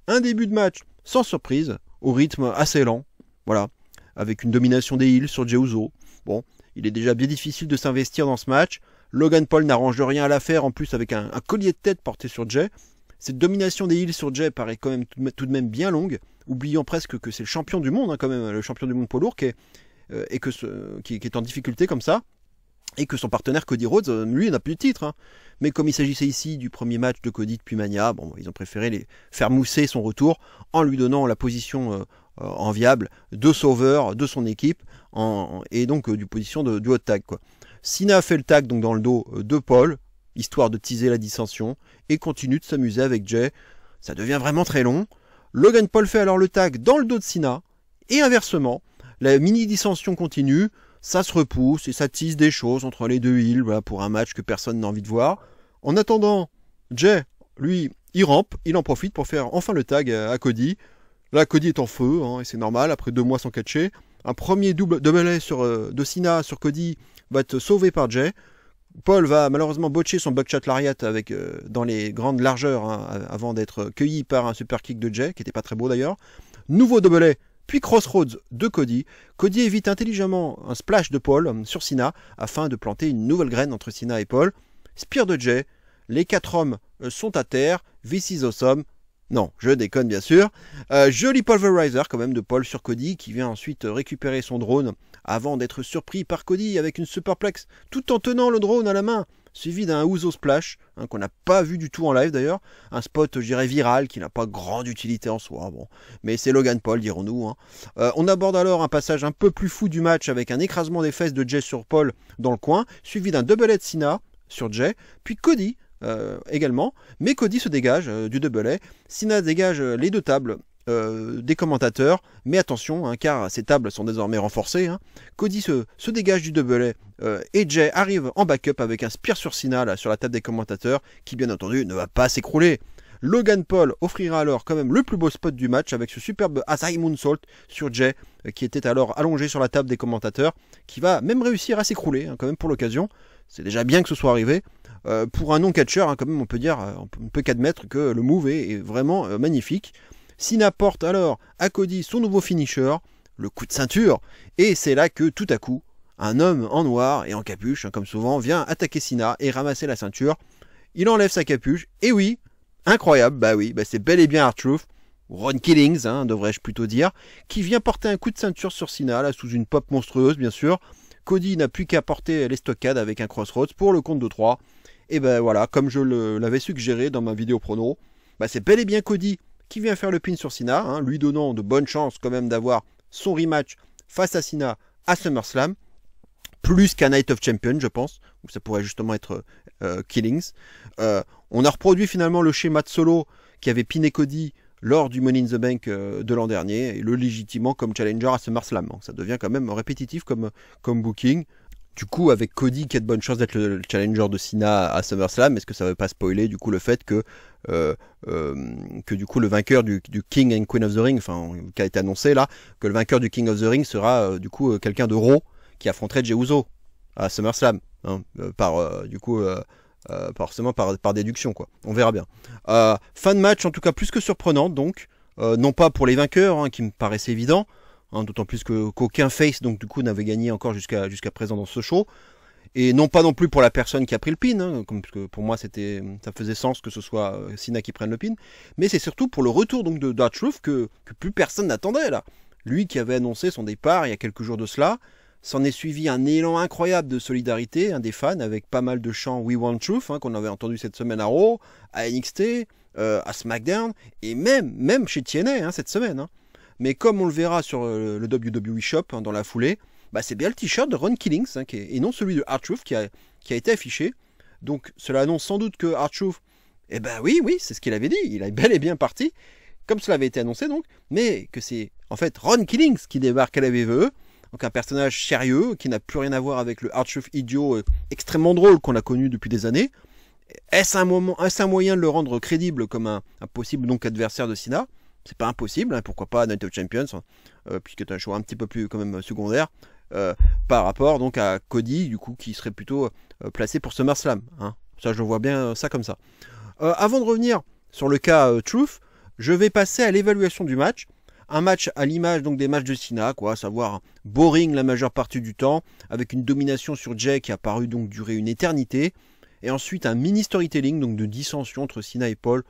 Un début de match sans surprise, au rythme assez lent, voilà, avec une domination des heels sur Jey Uso. Bon, il est déjà bien difficile de s'investir dans ce match. Logan Paul n'arrange rien à l'affaire, en plus avec un collier de tête porté sur Jey. Cette domination des heels sur Jey paraît quand même tout de même bien longue, oubliant presque que c'est le champion du monde, hein, quand même, le champion du monde poids lourd, qui est en difficulté comme ça, et que son partenaire Cody Rhodes, lui, n'a plus de titre. Hein. Mais comme il s'agissait ici du premier match de Cody depuis Mania, bon, ils ont préféré faire mousser son retour en lui donnant la position enviable de sauveur de son équipe, et donc du position du hot tag, quoi. Cena a fait le tag donc dans le dos de Paul, histoire de teaser la dissension, et continue de s'amuser avec Jey. Ça devient vraiment très long. Logan Paul fait alors le tag dans le dos de Cena, et inversement, la mini dissension continue, ça se repousse et ça tisse des choses entre les deux heels, voilà, pour un match que personne n'a envie de voir. En attendant, Jay, lui, il rampe, il en profite pour faire enfin le tag à Cody. Là, Cody est en feu, hein, et c'est normal, après 2 mois sans catcher. Un premier double de Cena sur Cody va être sauvé par Jay. Paul va malheureusement botcher son buckshot lariat dans les grandes largeurs, hein, avant d'être cueilli par un super kick de Jay, qui n'était pas très beau d'ailleurs. Nouveau double puis Crossroads de Cody. Cody évite intelligemment un splash de Paul sur Cena afin de planter une nouvelle graine entre Cena et Paul. Spear de Jay, les 4 hommes sont à terre, this is awesome. Non, je déconne bien sûr. Joli pulverizer quand même de Paul sur Cody qui vient ensuite récupérer son drone avant d'être surpris par Cody avec une superplex tout en tenant le drone à la main, suivi d'un Uso Splash, hein, qu'on n'a pas vu du tout en live d'ailleurs, un spot je dirais viral qui n'a pas grande utilité en soi, bon, mais c'est Logan Paul dirons-nous. Hein. On aborde alors un passage un peu plus fou du match avec un écrasement des fesses de Jay sur Paul dans le coin, suivi d'un double head Cena sur Jay, puis Cody également, mais Cody se dégage du double head, Cena dégage les 2 tables des commentateurs, mais attention, hein, car ces tables sont désormais renforcées. Hein. Cody se dégage du double et Jay arrive en backup avec un spear sur Cena là, sur la table des commentateurs, qui bien entendu ne va pas s'écrouler. Logan Paul offrira alors quand même le plus beau spot du match avec ce superbe Asai Moonsault sur Jay, qui était alors allongé sur la table des commentateurs, qui va même réussir à s'écrouler, hein, quand même pour l'occasion. C'est déjà bien que ce soit arrivé. Pour un non-catcheur, hein, quand même, on peut qu'admettre que le move est vraiment magnifique. Cena porte alors à Cody son nouveau finisher, le coup de ceinture, et c'est là que tout à coup, un homme en noir et en capuche, hein, comme souvent, vient attaquer Cena et ramasser la ceinture. Il enlève sa capuche, et oui, incroyable, c'est bel et bien R-Truth, Ron Killings, hein, devrais-je plutôt dire, qui vient porter un coup de ceinture sur Cena, là, sous une pop monstrueuse, bien sûr. Cody n'a plus qu'à porter les stockades avec un crossroads pour le compte de 3. Et ben voilà, comme je l'avais suggéré dans ma vidéo prono, c'est bel et bien Cody qui vient faire le pin sur Cena, hein, lui donnant de bonnes chances quand même d'avoir son rematch face à Cena à SummerSlam, plus qu'à Night of Champions, je pense, où ça pourrait justement être Killings. On a reproduit finalement le schéma de Solo qui avait piné Cody lors du Money in the Bank de l'an dernier, et le légitimement comme challenger à SummerSlam. Donc ça devient quand même répétitif comme booking. Du coup, avec Cody qui a de bonnes chances d'être le challenger de Cena à SummerSlam, est-ce que ça ne va pas spoiler du coup le fait que du coup le vainqueur du King and Queen of the Ring, enfin qui a été annoncé là, que le vainqueur du King of the Ring sera du coup quelqu'un de Raw qui affronterait Jey Uso à SummerSlam, hein, forcément par déduction quoi. On verra bien. Fin de match en tout cas plus que surprenante donc, non pas pour les vainqueurs, hein, qui me paraissait évident. Hein, d'autant plus qu'aucun face donc du coup n'avait gagné encore jusqu'à présent dans ce show, et non pas non plus pour la personne qui a pris le pin, hein, parce que pour moi ça faisait sens que ce soit Cena qui prenne le pin, mais c'est surtout pour le retour donc de R-Truth que plus personne n'attendait là. Lui qui avait annoncé son départ il y a quelques jours de cela, s'en est suivi un élan incroyable de solidarité, des fans avec pas mal de chants We Want Truth, hein, qu'on avait entendu cette semaine à Raw, à NXT, à SmackDown, et même chez TNA, hein, cette semaine. Hein. Mais comme on le verra sur le WWE Shop, hein, dans la foulée, c'est bien le t-shirt de Ron Killings, hein, et non celui de R-Truth qui a été affiché. Donc cela annonce sans doute que R-Truth, oui, c'est ce qu'il avait dit, il est bel et bien parti, comme cela avait été annoncé donc, mais que c'est en fait Ron Killings qui débarque à la VVE, donc un personnage sérieux qui n'a plus rien à voir avec le R-Truth idiot extrêmement drôle qu'on a connu depuis des années. Est-ce un moyen de le rendre crédible comme un possible donc adversaire de Cena? C'est pas impossible, hein, pourquoi pas Night of Champions, puisque c'est un choix un petit peu plus quand même secondaire, par rapport donc à Cody, du coup, qui serait plutôt placé pour SummerSlam. Hein. Ça, je vois bien ça comme ça. Avant de revenir sur le cas Truth, je vais passer à l'évaluation du match. Un match à l'image donc des matchs de Cena, quoi, à savoir boring la majeure partie du temps, avec une domination sur Jay qui a paru donc durer une éternité, et ensuite un mini storytelling donc de dissension entre Cena et Paul,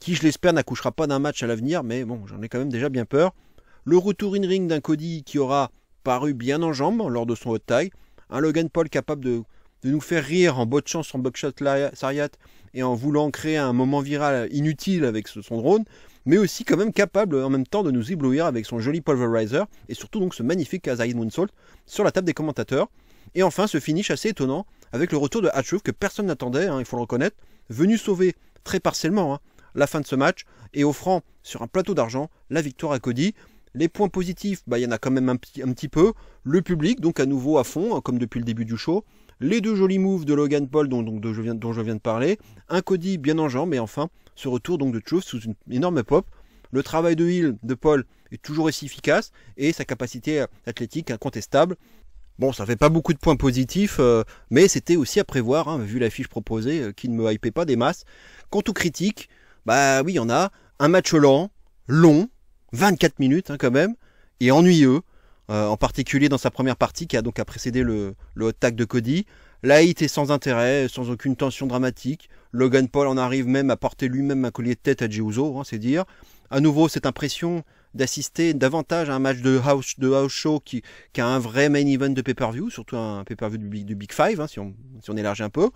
qui je l'espère n'accouchera pas d'un match à l'avenir, mais bon, j'en ai quand même déjà bien peur. Le retour in-ring d'un Cody qui aura paru bien en jambes lors de son hot tag, un Logan Paul capable de nous faire rire en botchant son buckshot lariat et en voulant créer un moment viral inutile avec son drone, mais aussi quand même capable en même temps de nous éblouir avec son joli pulverizer, et surtout donc ce magnifique Asai Moonsault sur la table des commentateurs. Et enfin ce finish assez étonnant avec le retour de R-Truth que personne n'attendait, hein, il faut le reconnaître, venu sauver très partiellement, hein, la fin de ce match et offrant sur un plateau d'argent la victoire à Cody. Les points positifs, il y en a quand même un petit peu. Le public, donc à nouveau à fond, comme depuis le début du show. Les 2 jolis moves de Logan Paul dont je viens de parler. Un Cody bien en jambes, et enfin ce retour donc de Truth sous une énorme pop. Le travail de heel de Paul est toujours aussi efficace et sa capacité athlétique incontestable. Bon, ça fait pas beaucoup de points positifs, mais c'était aussi à prévoir, hein, vu l'affiche proposée qui ne me hypait pas des masses. Quant aux critiques, oui, il y en a. Un match lent, long, 24 minutes quand même, et ennuyeux, en particulier dans sa première partie qui a donc précédé le hot tag de Cody. La hit est sans intérêt, sans aucune tension dramatique. Logan Paul en arrive même à porter lui-même un collier de tête à Jey Uso, c'est dire. À nouveau, cette impression d'assister davantage à un match de house show qu'à un vrai main event de pay-per-view, surtout un pay-per-view du Big Five, si on élargit un peu.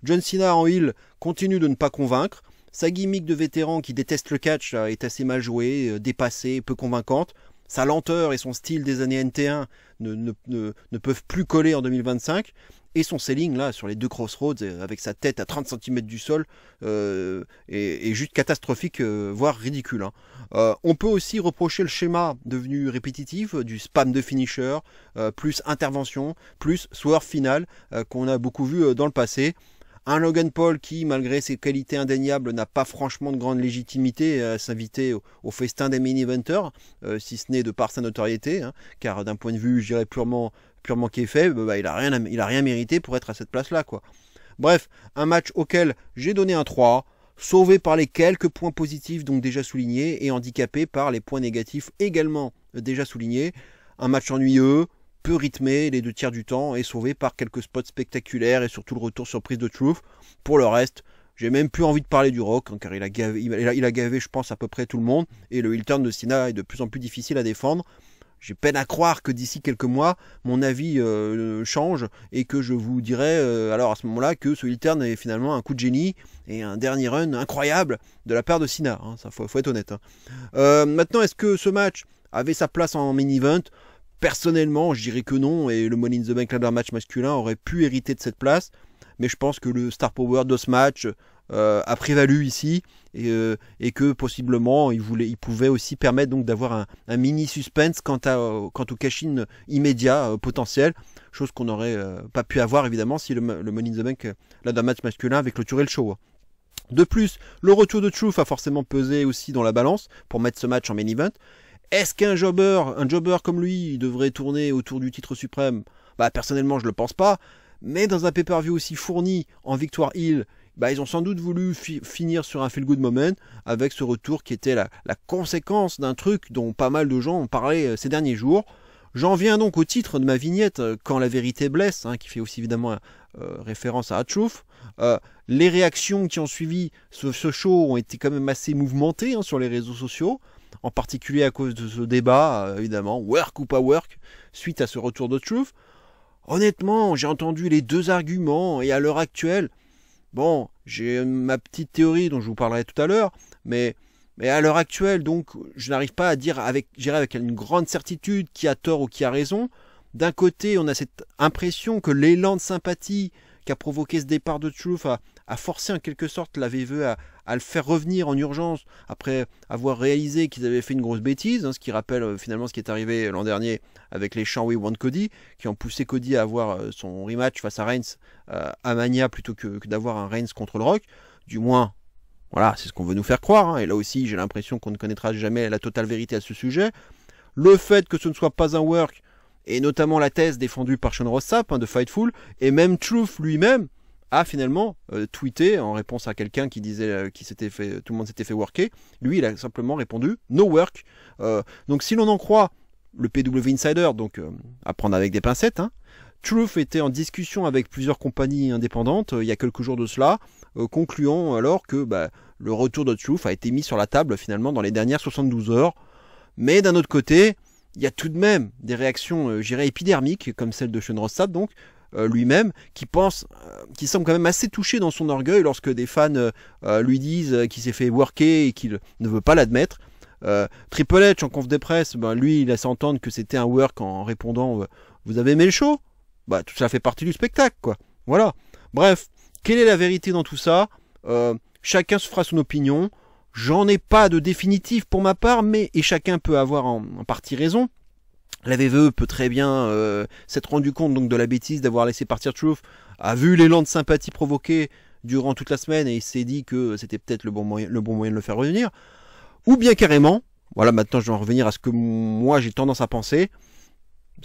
John Cena en heel continue de ne pas convaincre. Sa gimmick de vétéran qui déteste le catch est assez mal jouée, dépassée, peu convaincante. Sa lenteur et son style des années NT1 ne peuvent plus coller en 2025. Et son selling là sur les 2 Crossroads avec sa tête à 30 cm du sol est juste catastrophique, voire ridicule. On peut aussi reprocher le schéma devenu répétitif du spam de finisher, plus intervention, plus swerve final qu'on a beaucoup vu dans le passé. Un Logan Paul qui, malgré ses qualités indéniables, n'a pas franchement de grande légitimité à s'inviter au festin des main-eventers, si ce n'est de par sa notoriété, car d'un point de vue, je dirais, purement qu'effet, il a rien mérité pour être à cette place-là, quoi. Bref, un match auquel j'ai donné un 3, sauvé par les quelques points positifs donc déjà soulignés et handicapé par les points négatifs également déjà soulignés. Un match ennuyeux, peu rythmé les 2 tiers du temps et sauvé par quelques spots spectaculaires et surtout le retour surprise de Truth. Pour le reste, j'ai même plus envie de parler du Rock, car il a gavé, je pense, à peu près tout le monde, et le heel turn de Cena est de plus en plus difficile à défendre. J'ai peine à croire que d'ici quelques mois, mon avis change et que je vous dirai alors à ce moment-là que ce heel turn est finalement un coup de génie et un dernier run incroyable de la part de Cena. Ça faut être honnête. Maintenant, est-ce que ce match avait sa place en main event ? Personnellement, je dirais que non, et le Money in the Bank Ladder match masculin aurait pu hériter de cette place, mais je pense que le star power de ce match a prévalu ici, et que possiblement il pouvait aussi permettre donc d'avoir un mini suspense quant au cash-in immédiat potentiel, chose qu'on n'aurait pas pu avoir évidemment si le Money in the Bank Ladder match masculin avait clôturé le show. De plus, le retour de Truth a forcément pesé aussi dans la balance pour mettre ce match en main event. Est-ce qu'un jobber comme lui devrait tourner autour du titre suprême ? Personnellement, je le pense pas. Mais dans un pay-per-view aussi fourni en victoire heel, ils ont sans doute voulu finir sur un feel-good moment avec ce retour qui était la conséquence d'un truc dont pas mal de gens ont parlé ces derniers jours. J'en viens donc au titre de ma vignette « Quand la vérité blesse », qui fait aussi évidemment référence à Truth. Les réactions qui ont suivi ce show ont été quand même assez mouvementées sur les réseaux sociaux, en particulier à cause de ce débat, évidemment, work ou pas work, suite à ce retour de Truth. Honnêtement, j'ai entendu les 2 arguments, et à l'heure actuelle, bon, j'ai ma petite théorie dont je vous parlerai tout à l'heure, mais à l'heure actuelle, donc, je n'arrive pas à dire avec une grande certitude qui a tort ou qui a raison. D'un côté, on a cette impression que l'élan de sympathie qu'a provoqué ce départ de Truth a forcé en quelque sorte la VVE à le faire revenir en urgence après avoir réalisé qu'ils avaient fait une grosse bêtise, ce qui rappelle finalement ce qui est arrivé l'an dernier avec les chants We Want Cody, qui ont poussé Cody à avoir son rematch face à Reigns à Mania plutôt que d'avoir un Reigns contre le Rock. Du moins, voilà, c'est ce qu'on veut nous faire croire, et là aussi j'ai l'impression qu'on ne connaîtra jamais la totale vérité à ce sujet. Le fait que ce ne soit pas un work, et notamment la thèse défendue par Sean Ross Sapp de Fightful, et même Truth lui-même a finalement tweeté en réponse à quelqu'un qui disait tout le monde s'était fait worker. Lui, il a simplement répondu no work. Donc si l'on en croit le PW Insider, donc à prendre avec des pincettes, Truth était en discussion avec plusieurs compagnies indépendantes il y a quelques jours de cela, concluant alors que le retour de Truth a été mis sur la table finalement dans les dernières 72 heures. Mais d'un autre côté, il y a tout de même des réactions, je dirais, épidermiques, comme celle de Sean Ross Sapp, donc, lui-même, qui semble quand même assez touché dans son orgueil lorsque des fans lui disent qu'il s'est fait worker et qu'il ne veut pas l'admettre. Triple H en conf de presse, lui il laisse entendre que c'était un work en répondant vous avez aimé le show ? Tout ça fait partie du spectacle, quoi. Voilà. Bref, quelle est la vérité dans tout ça ? Chacun se fera son opinion. J'en ai pas de définitif pour ma part, mais et chacun peut avoir en partie raison. La VVE peut très bien s'être rendu compte donc de la bêtise d'avoir laissé partir Truth, a vu l'élan de sympathie provoqué durant toute la semaine et il s'est dit que c'était peut-être le bon moyen de le faire revenir. Ou bien carrément, voilà, maintenant je vais en revenir à ce que moi j'ai tendance à penser,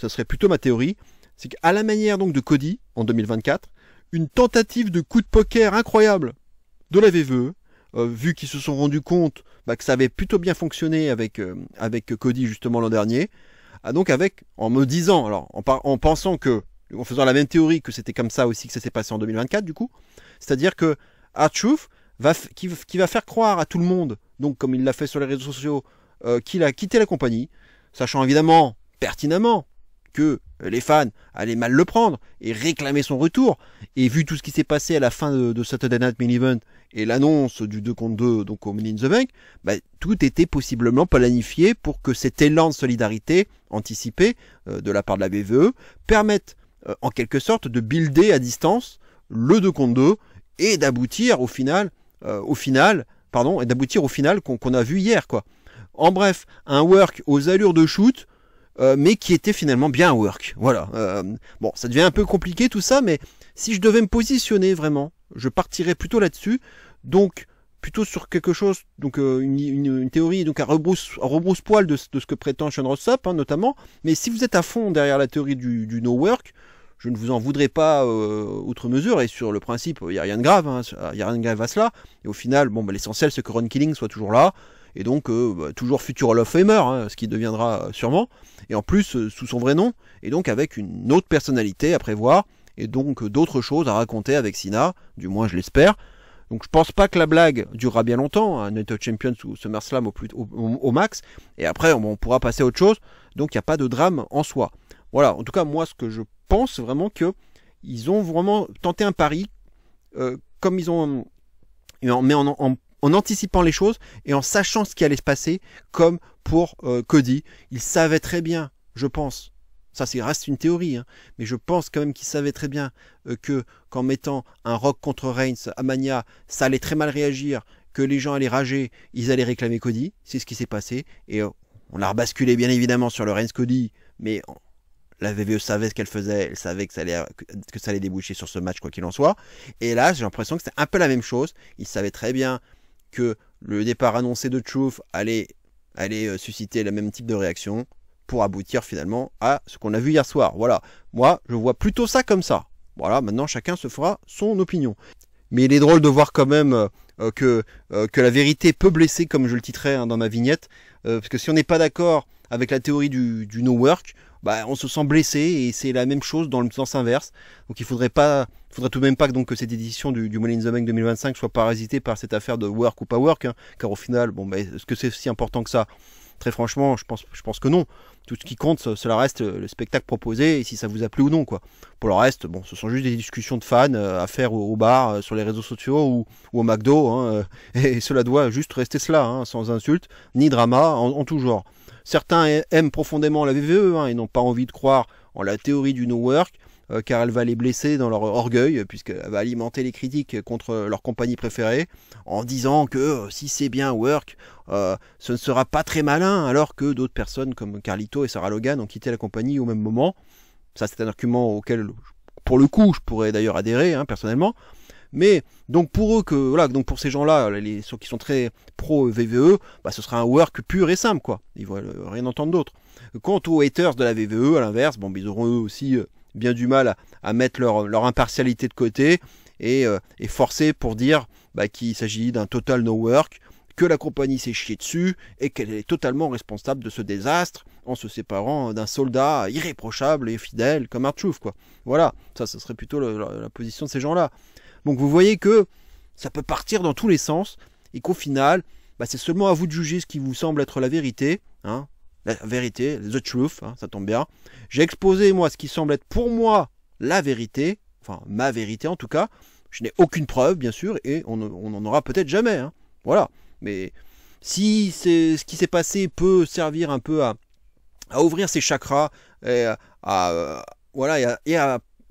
ça serait plutôt ma théorie, c'est qu'à la manière donc de Cody en 2024, une tentative de coup de poker incroyable de la VVE, vu qu'ils se sont rendus compte que ça avait plutôt bien fonctionné avec Cody justement l'an dernier, donc en me disant, alors en pensant que, en faisant la même théorie que c'était comme ça aussi que ça s'est passé en 2024 du coup, c'est-à-dire que R-Truth qui va faire croire à tout le monde, donc comme il l'a fait sur les réseaux sociaux, qu'il a quitté la compagnie, sachant évidemment pertinemment que les fans allaient mal le prendre et réclamer son retour, et vu tout ce qui s'est passé à la fin de Saturday Night Main Event et l'annonce du 2 contre 2 donc au Money in the Bank, tout était possiblement planifié pour que cet élan de solidarité anticipé de la part de la BVE permette en quelque sorte de builder à distance le 2 contre 2 et d'aboutir au final qu'on a vu hier quoi. En bref, un work aux allures de shoot, mais qui était finalement bien un work. Voilà. Bon, ça devient un peu compliqué tout ça, mais si je devais me positionner vraiment, je partirais plutôt là-dessus. Donc, plutôt sur quelque chose, donc une théorie donc à rebrousse-poil de ce que prétend Sean Ross Sapp, notamment. Mais si vous êtes à fond derrière la théorie du no work, je ne vous en voudrais pas outre mesure, et sur le principe, il n'y a rien de grave, il n'y a rien de grave à cela. Et au final, l'essentiel c'est que Ron Killing soit toujours là, et donc toujours futur Hall of Famer, ce qui deviendra sûrement, et en plus sous son vrai nom, et donc avec une autre personnalité à prévoir, et donc d'autres choses à raconter avec Cena, du moins je l'espère. Donc je pense pas que la blague durera bien longtemps, Night of Champions ou SummerSlam au max, et après on pourra passer à autre chose, donc il n'y a pas de drame en soi. Voilà, en tout cas moi ce que je pense vraiment que ils ont vraiment tenté un pari, comme ils ont, mais en anticipant les choses et en sachant ce qui allait se passer, comme pour Cody. Ils savaient très bien, je pense, ça reste une théorie, mais je pense quand même qu'ils savaient très bien que qu'en mettant un Rock contre Reigns à Mania, ça allait très mal réagir, que les gens allaient rager, ils allaient réclamer Cody. C'est ce qui s'est passé, et on a rebasculé bien évidemment sur le Reigns Cody, mais la VVE savait ce qu'elle faisait, elle savait que ça allait déboucher sur ce match quoi qu'il en soit. Et là, j'ai l'impression que c'était un peu la même chose. Ils savaient très bien que le départ annoncé de Truth allait susciter le même type de réaction pour aboutir finalement à ce qu'on a vu hier soir. Voilà, moi je vois plutôt ça comme ça. Voilà, maintenant chacun se fera son opinion. Mais il est drôle de voir quand même que la vérité peut blesser, comme je le titrais dans ma vignette, parce que si on n'est pas d'accord avec la théorie du no work, on se sent blessé, et c'est la même chose dans le sens inverse. Donc il faudrait tout de même pas que cette édition du Money in the Bank 2025 soit parasitée par cette affaire de work ou pas work, car au final, est-ce que c'est si important que ça? Très franchement, je pense que non. Tout ce qui compte, cela reste le spectacle proposé, et si ça vous a plu ou non, quoi. Pour le reste, ce sont juste des discussions de fans à faire au bar, sur les réseaux sociaux ou au McDo, et cela doit juste rester cela, sans insulte ni drama en tout genre. Certains aiment profondément la VVE, et n'ont pas envie de croire en la théorie du no work, car elle va les blesser dans leur orgueil, puisqu'elle va alimenter les critiques contre leur compagnie préférée, en disant que si c'est bien work, ce ne sera pas très malin, alors que d'autres personnes comme Carlito et Sarah Logan ont quitté la compagnie au même moment. Ça, c'est un argument auquel, pour le coup, je pourrais d'ailleurs adhérer, personnellement. Mais donc pour eux, donc pour ces gens-là, ceux qui sont très pro VVE, ce sera un work pur et simple, quoi. Ils vont rien entendre d'autre. Quant aux haters de la VVE, à l'inverse, ils auront eux aussi bien du mal à mettre leur impartialité de côté, et forcer pour dire qu'il s'agit d'un total no work, que la compagnie s'est chiée dessus et qu'elle est totalement responsable de ce désastre en se séparant d'un soldat irréprochable et fidèle comme R-Truth, quoi. Voilà, ça serait plutôt la position de ces gens-là. Donc vous voyez que ça peut partir dans tous les sens, et qu'au final, c'est seulement à vous de juger ce qui vous semble être la vérité, la vérité, the truth, ça tombe bien. J'ai exposé moi ce qui semble être pour moi la vérité, enfin ma vérité en tout cas. Je n'ai aucune preuve bien sûr, et on n'en aura peut-être jamais, voilà. Mais si ce qui s'est passé peut servir un peu à ouvrir ses chakras, et à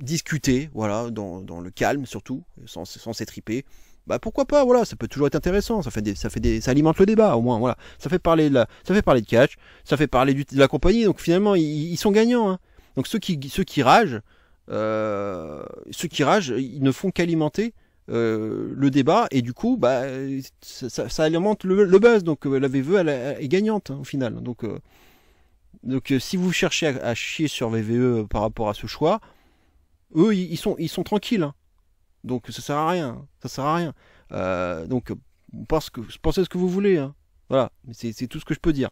discuter, voilà, dans le calme surtout, sans s'étriper, bah pourquoi pas, voilà, ça peut toujours être intéressant, ça alimente le débat, au moins, voilà, ça fait parler de catch, ça fait parler de la compagnie, donc finalement ils sont gagnants, hein. Donc ceux qui ragent, ils ne font qu'alimenter le débat, et du coup, bah ça alimente le buzz, donc la VVE elle est gagnante, hein, au final, donc si vous cherchez à chier sur VVE par rapport à ce choix, eux ils sont tranquilles, hein. Donc ça sert à rien, ça sert à rien. Donc pensez ce que vous voulez, hein. Voilà, c'est tout ce que je peux dire.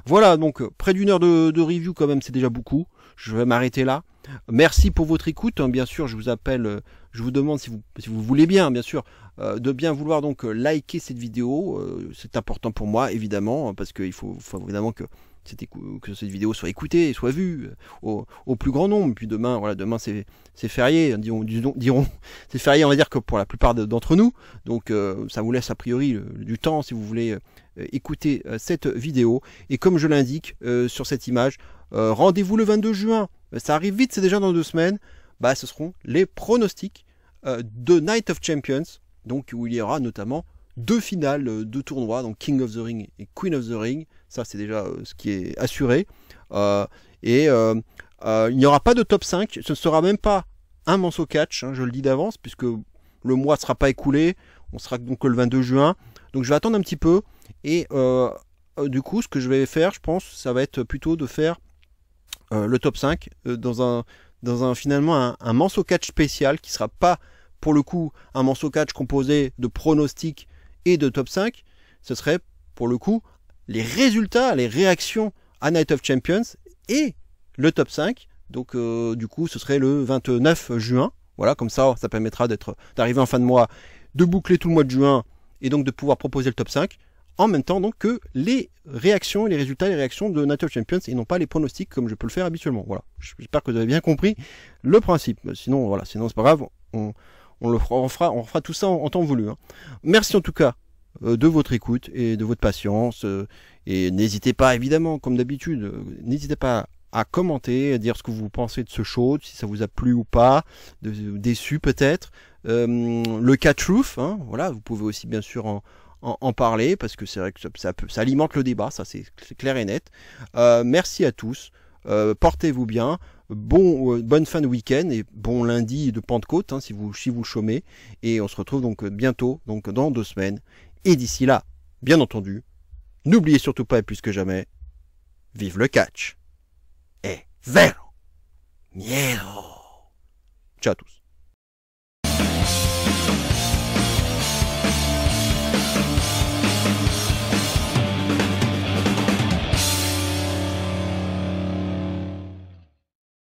Voilà, donc près d'une heure de review quand même, c'est déjà beaucoup. Je vais m'arrêter là. Merci pour votre écoute, hein. Bien sûr, je vous appelle, je vous demande si vous voulez bien, bien sûr, de bien vouloir donc liker cette vidéo. C'est important pour moi, évidemment, parce qu'il faut évidemment que cette vidéo soit écoutée et soit vue au plus grand nombre. Puis demain, voilà, demain c'est férié, diront c'est férié, on va dire, que pour la plupart d'entre nous. Donc ça vous laisse a priori du temps si vous voulez écouter cette vidéo. Et comme je l'indique sur cette image, rendez-vous le 22 juin. Ça arrive vite, c'est déjà dans 2 semaines. Bah, ce seront les pronostics de Night of Champions, donc où il y aura notamment 2 finales de tournois, donc King of the Ring et Queen of the Ring. Ça, c'est déjà ce qui est assuré. Il n'y aura pas de top 5. Ce ne sera même pas un morceau catch, hein, je le dis d'avance, puisque le mois ne sera pas écoulé. On sera donc que le 22 juin. Donc je vais attendre un petit peu. Et du coup, ce que je vais faire, je pense, ça va être plutôt de faire le top 5 dans finalement un morceau catch spécial qui sera pas pour le coup un morceau catch composé de pronostics et de top 5. Ce serait pour le coup les résultats, les réactions à Night of Champions et le top 5. Donc du coup ce serait le 29 juin. Voilà, comme ça permettra d'arriver en fin de mois, de boucler tout le mois de juin et donc de pouvoir proposer le top 5 en même temps donc que les réactions et les résultats, les réactions de Night of Champions et non pas les pronostics comme je peux le faire habituellement. Voilà, j'espère que vous avez bien compris le principe. Sinon voilà, sinon c'est pas grave, on fera tout ça en temps voulu, hein. Merci en tout cas de votre écoute et de votre patience, et n'hésitez pas évidemment comme d'habitude, n'hésitez pas à commenter, à dire ce que vous pensez de ce show, si ça vous a plu ou pas, déçu peut-être, le catch truth, hein, voilà, vous pouvez aussi bien sûr en parler, parce que c'est vrai que ça alimente le débat, ça c'est clair et net. Merci à tous, portez-vous bien, bonne fin de week-end et bon lundi de Pentecôte, hein, si vous chômez, et on se retrouve donc bientôt, donc dans 2 semaines, et d'ici là, bien entendu, n'oubliez surtout pas et plus que jamais, vive le catch et zéro miedo. Ciao à tous.